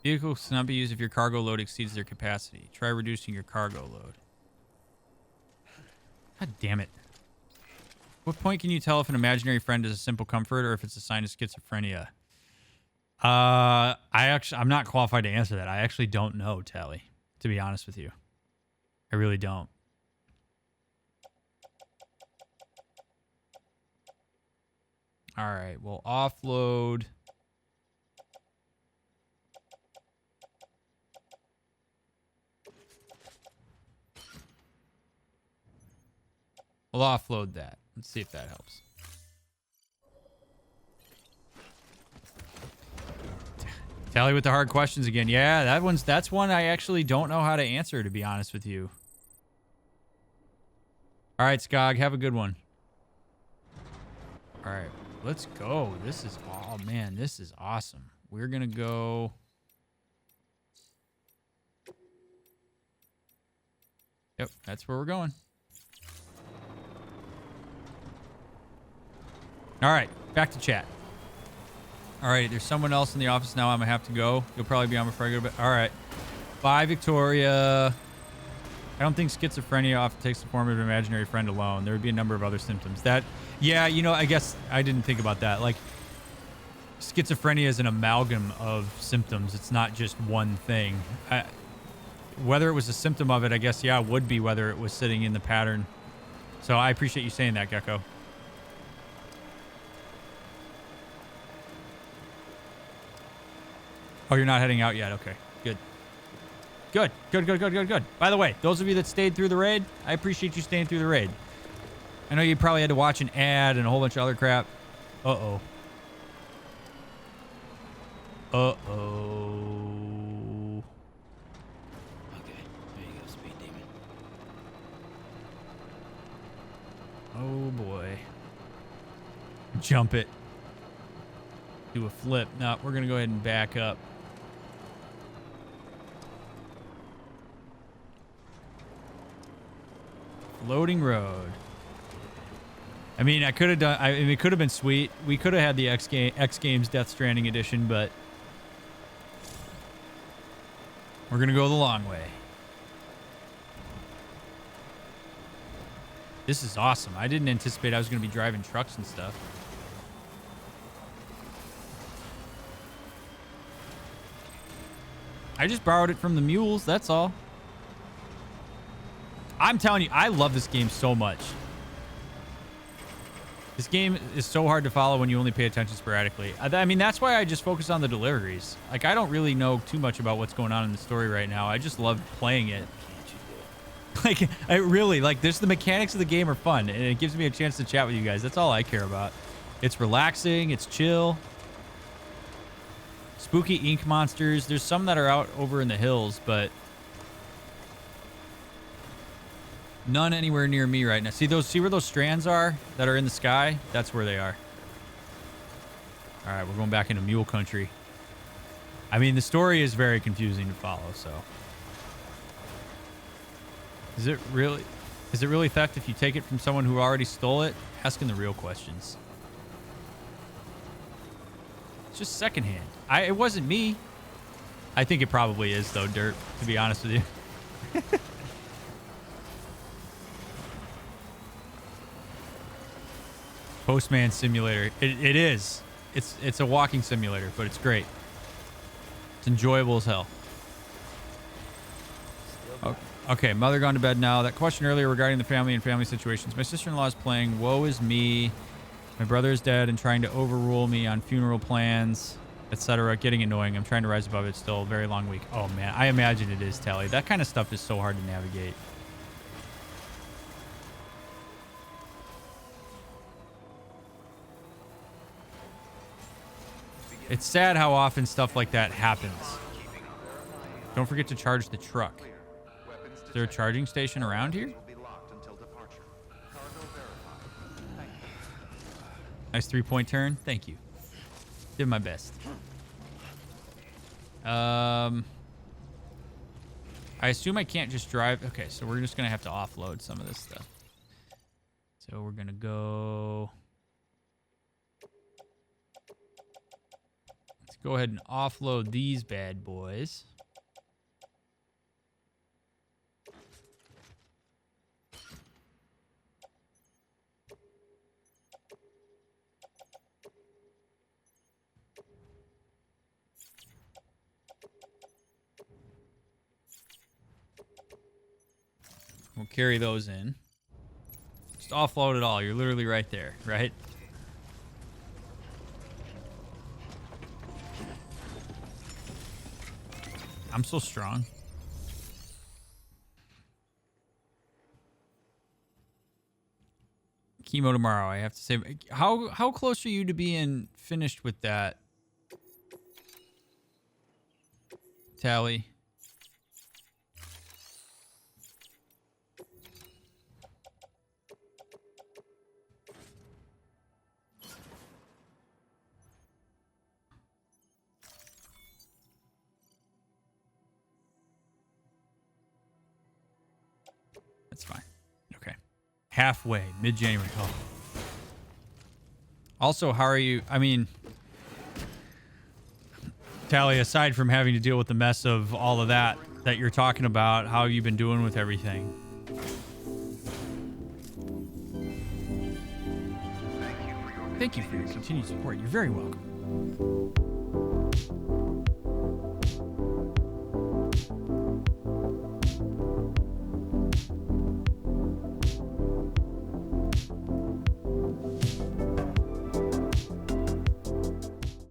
Vehicles cannot be used if your cargo load exceeds their capacity. Try reducing your cargo load. God damn it. What point can you tell if an imaginary friend is a simple comfort or if it's a sign of schizophrenia? I'm not qualified to answer that. I actually don't know, Tally, to be honest with you. I really don't. All right, we'll offload. We'll offload that. Let's see if that helps. Tally with the hard questions again. Yeah, that's one I actually don't know how to answer, to be honest with you. All right, Skog, have a good one. All right. Let's go. This is, oh man, this is awesome. We're going to go. Yep, that's where we're going. All right, back to chat. All right, there's someone else in the office now. I'm going to have to go. You'll probably be on before I go to bed. All right. Bye, Victoria. I don't think schizophrenia often takes the form of an imaginary friend alone. There would be a number of other symptoms. Yeah, you know, I guess I didn't think about that. Like, schizophrenia is an amalgam of symptoms. It's not just one thing. Whether it was a symptom of it, I guess, yeah, it would be whether it was sitting in the pattern. So I appreciate you saying that, Gecko. Oh, you're not heading out yet. Okay, good. Good. By the way, those of you that stayed through the raid, I appreciate you staying through the raid. I know you probably had to watch an ad and a whole bunch of other crap. Uh-oh. Uh-oh. Okay, there you go, Speed Demon. Oh, boy. Jump it. Do a flip. No, we're going to go ahead and back up. Loading road. I mean, I could have done. I mean, it could have been sweet. We could have had the X Games Death Stranding edition, but we're gonna go the long way. This is awesome. I didn't anticipate I was gonna be driving trucks and stuff. I just borrowed it from the mules. That's all. I'm telling you, I love this game so much. This game is so hard to follow when you only pay attention sporadically. I mean, that's why I just focus on the deliveries. Like, I don't really know too much about what's going on in the story right now. I just love playing it. Like, I really, like, the mechanics of the game are fun, and it gives me a chance to chat with you guys. That's all I care about. It's relaxing. It's chill. Spooky ink monsters. There's some that are out over in the hills, but none anywhere near me right now. See where those strands are that are in the sky? That's where they are. All right, we're going back into mule country. I mean, the story is very confusing to follow, so. Is it really theft if you take it from someone who already stole it? Asking the real questions. It's just secondhand. It wasn't me. I think it probably is, though, Dirt, to be honest with you. Postman Simulator. It is. It's a walking simulator, but it's great. It's enjoyable as hell. Okay, mother gone to bed now. That question earlier regarding the family and family situations. My sister-in-law is playing Woe Is Me. My brother is dead and trying to overrule me on funeral plans, etc. Getting annoying. I'm trying to rise above it still. Very long week. Oh, man. I imagine it is, Tally. That kind of stuff is so hard to navigate. It's sad how often stuff like that happens. Don't forget to charge the truck. Is there a charging station around here? Nice 3-point turn. Thank you. Did my best. I assume I can't just drive. Okay, so we're just going to have to offload some of this stuff. So we're going to go... Let's go ahead and offload these bad boys. We'll carry those in. Just offload it all. You're literally right there, right? I'm so strong. Chemo tomorrow, I have to say. How close are you to being finished with that, Tally? That's fine. Okay. Halfway, mid-January. Oh. Also, how are you? I mean, Tally, aside from having to deal with the mess of all of that you're talking about, how have you been doing with everything? Thank you for your continued support. You're very welcome.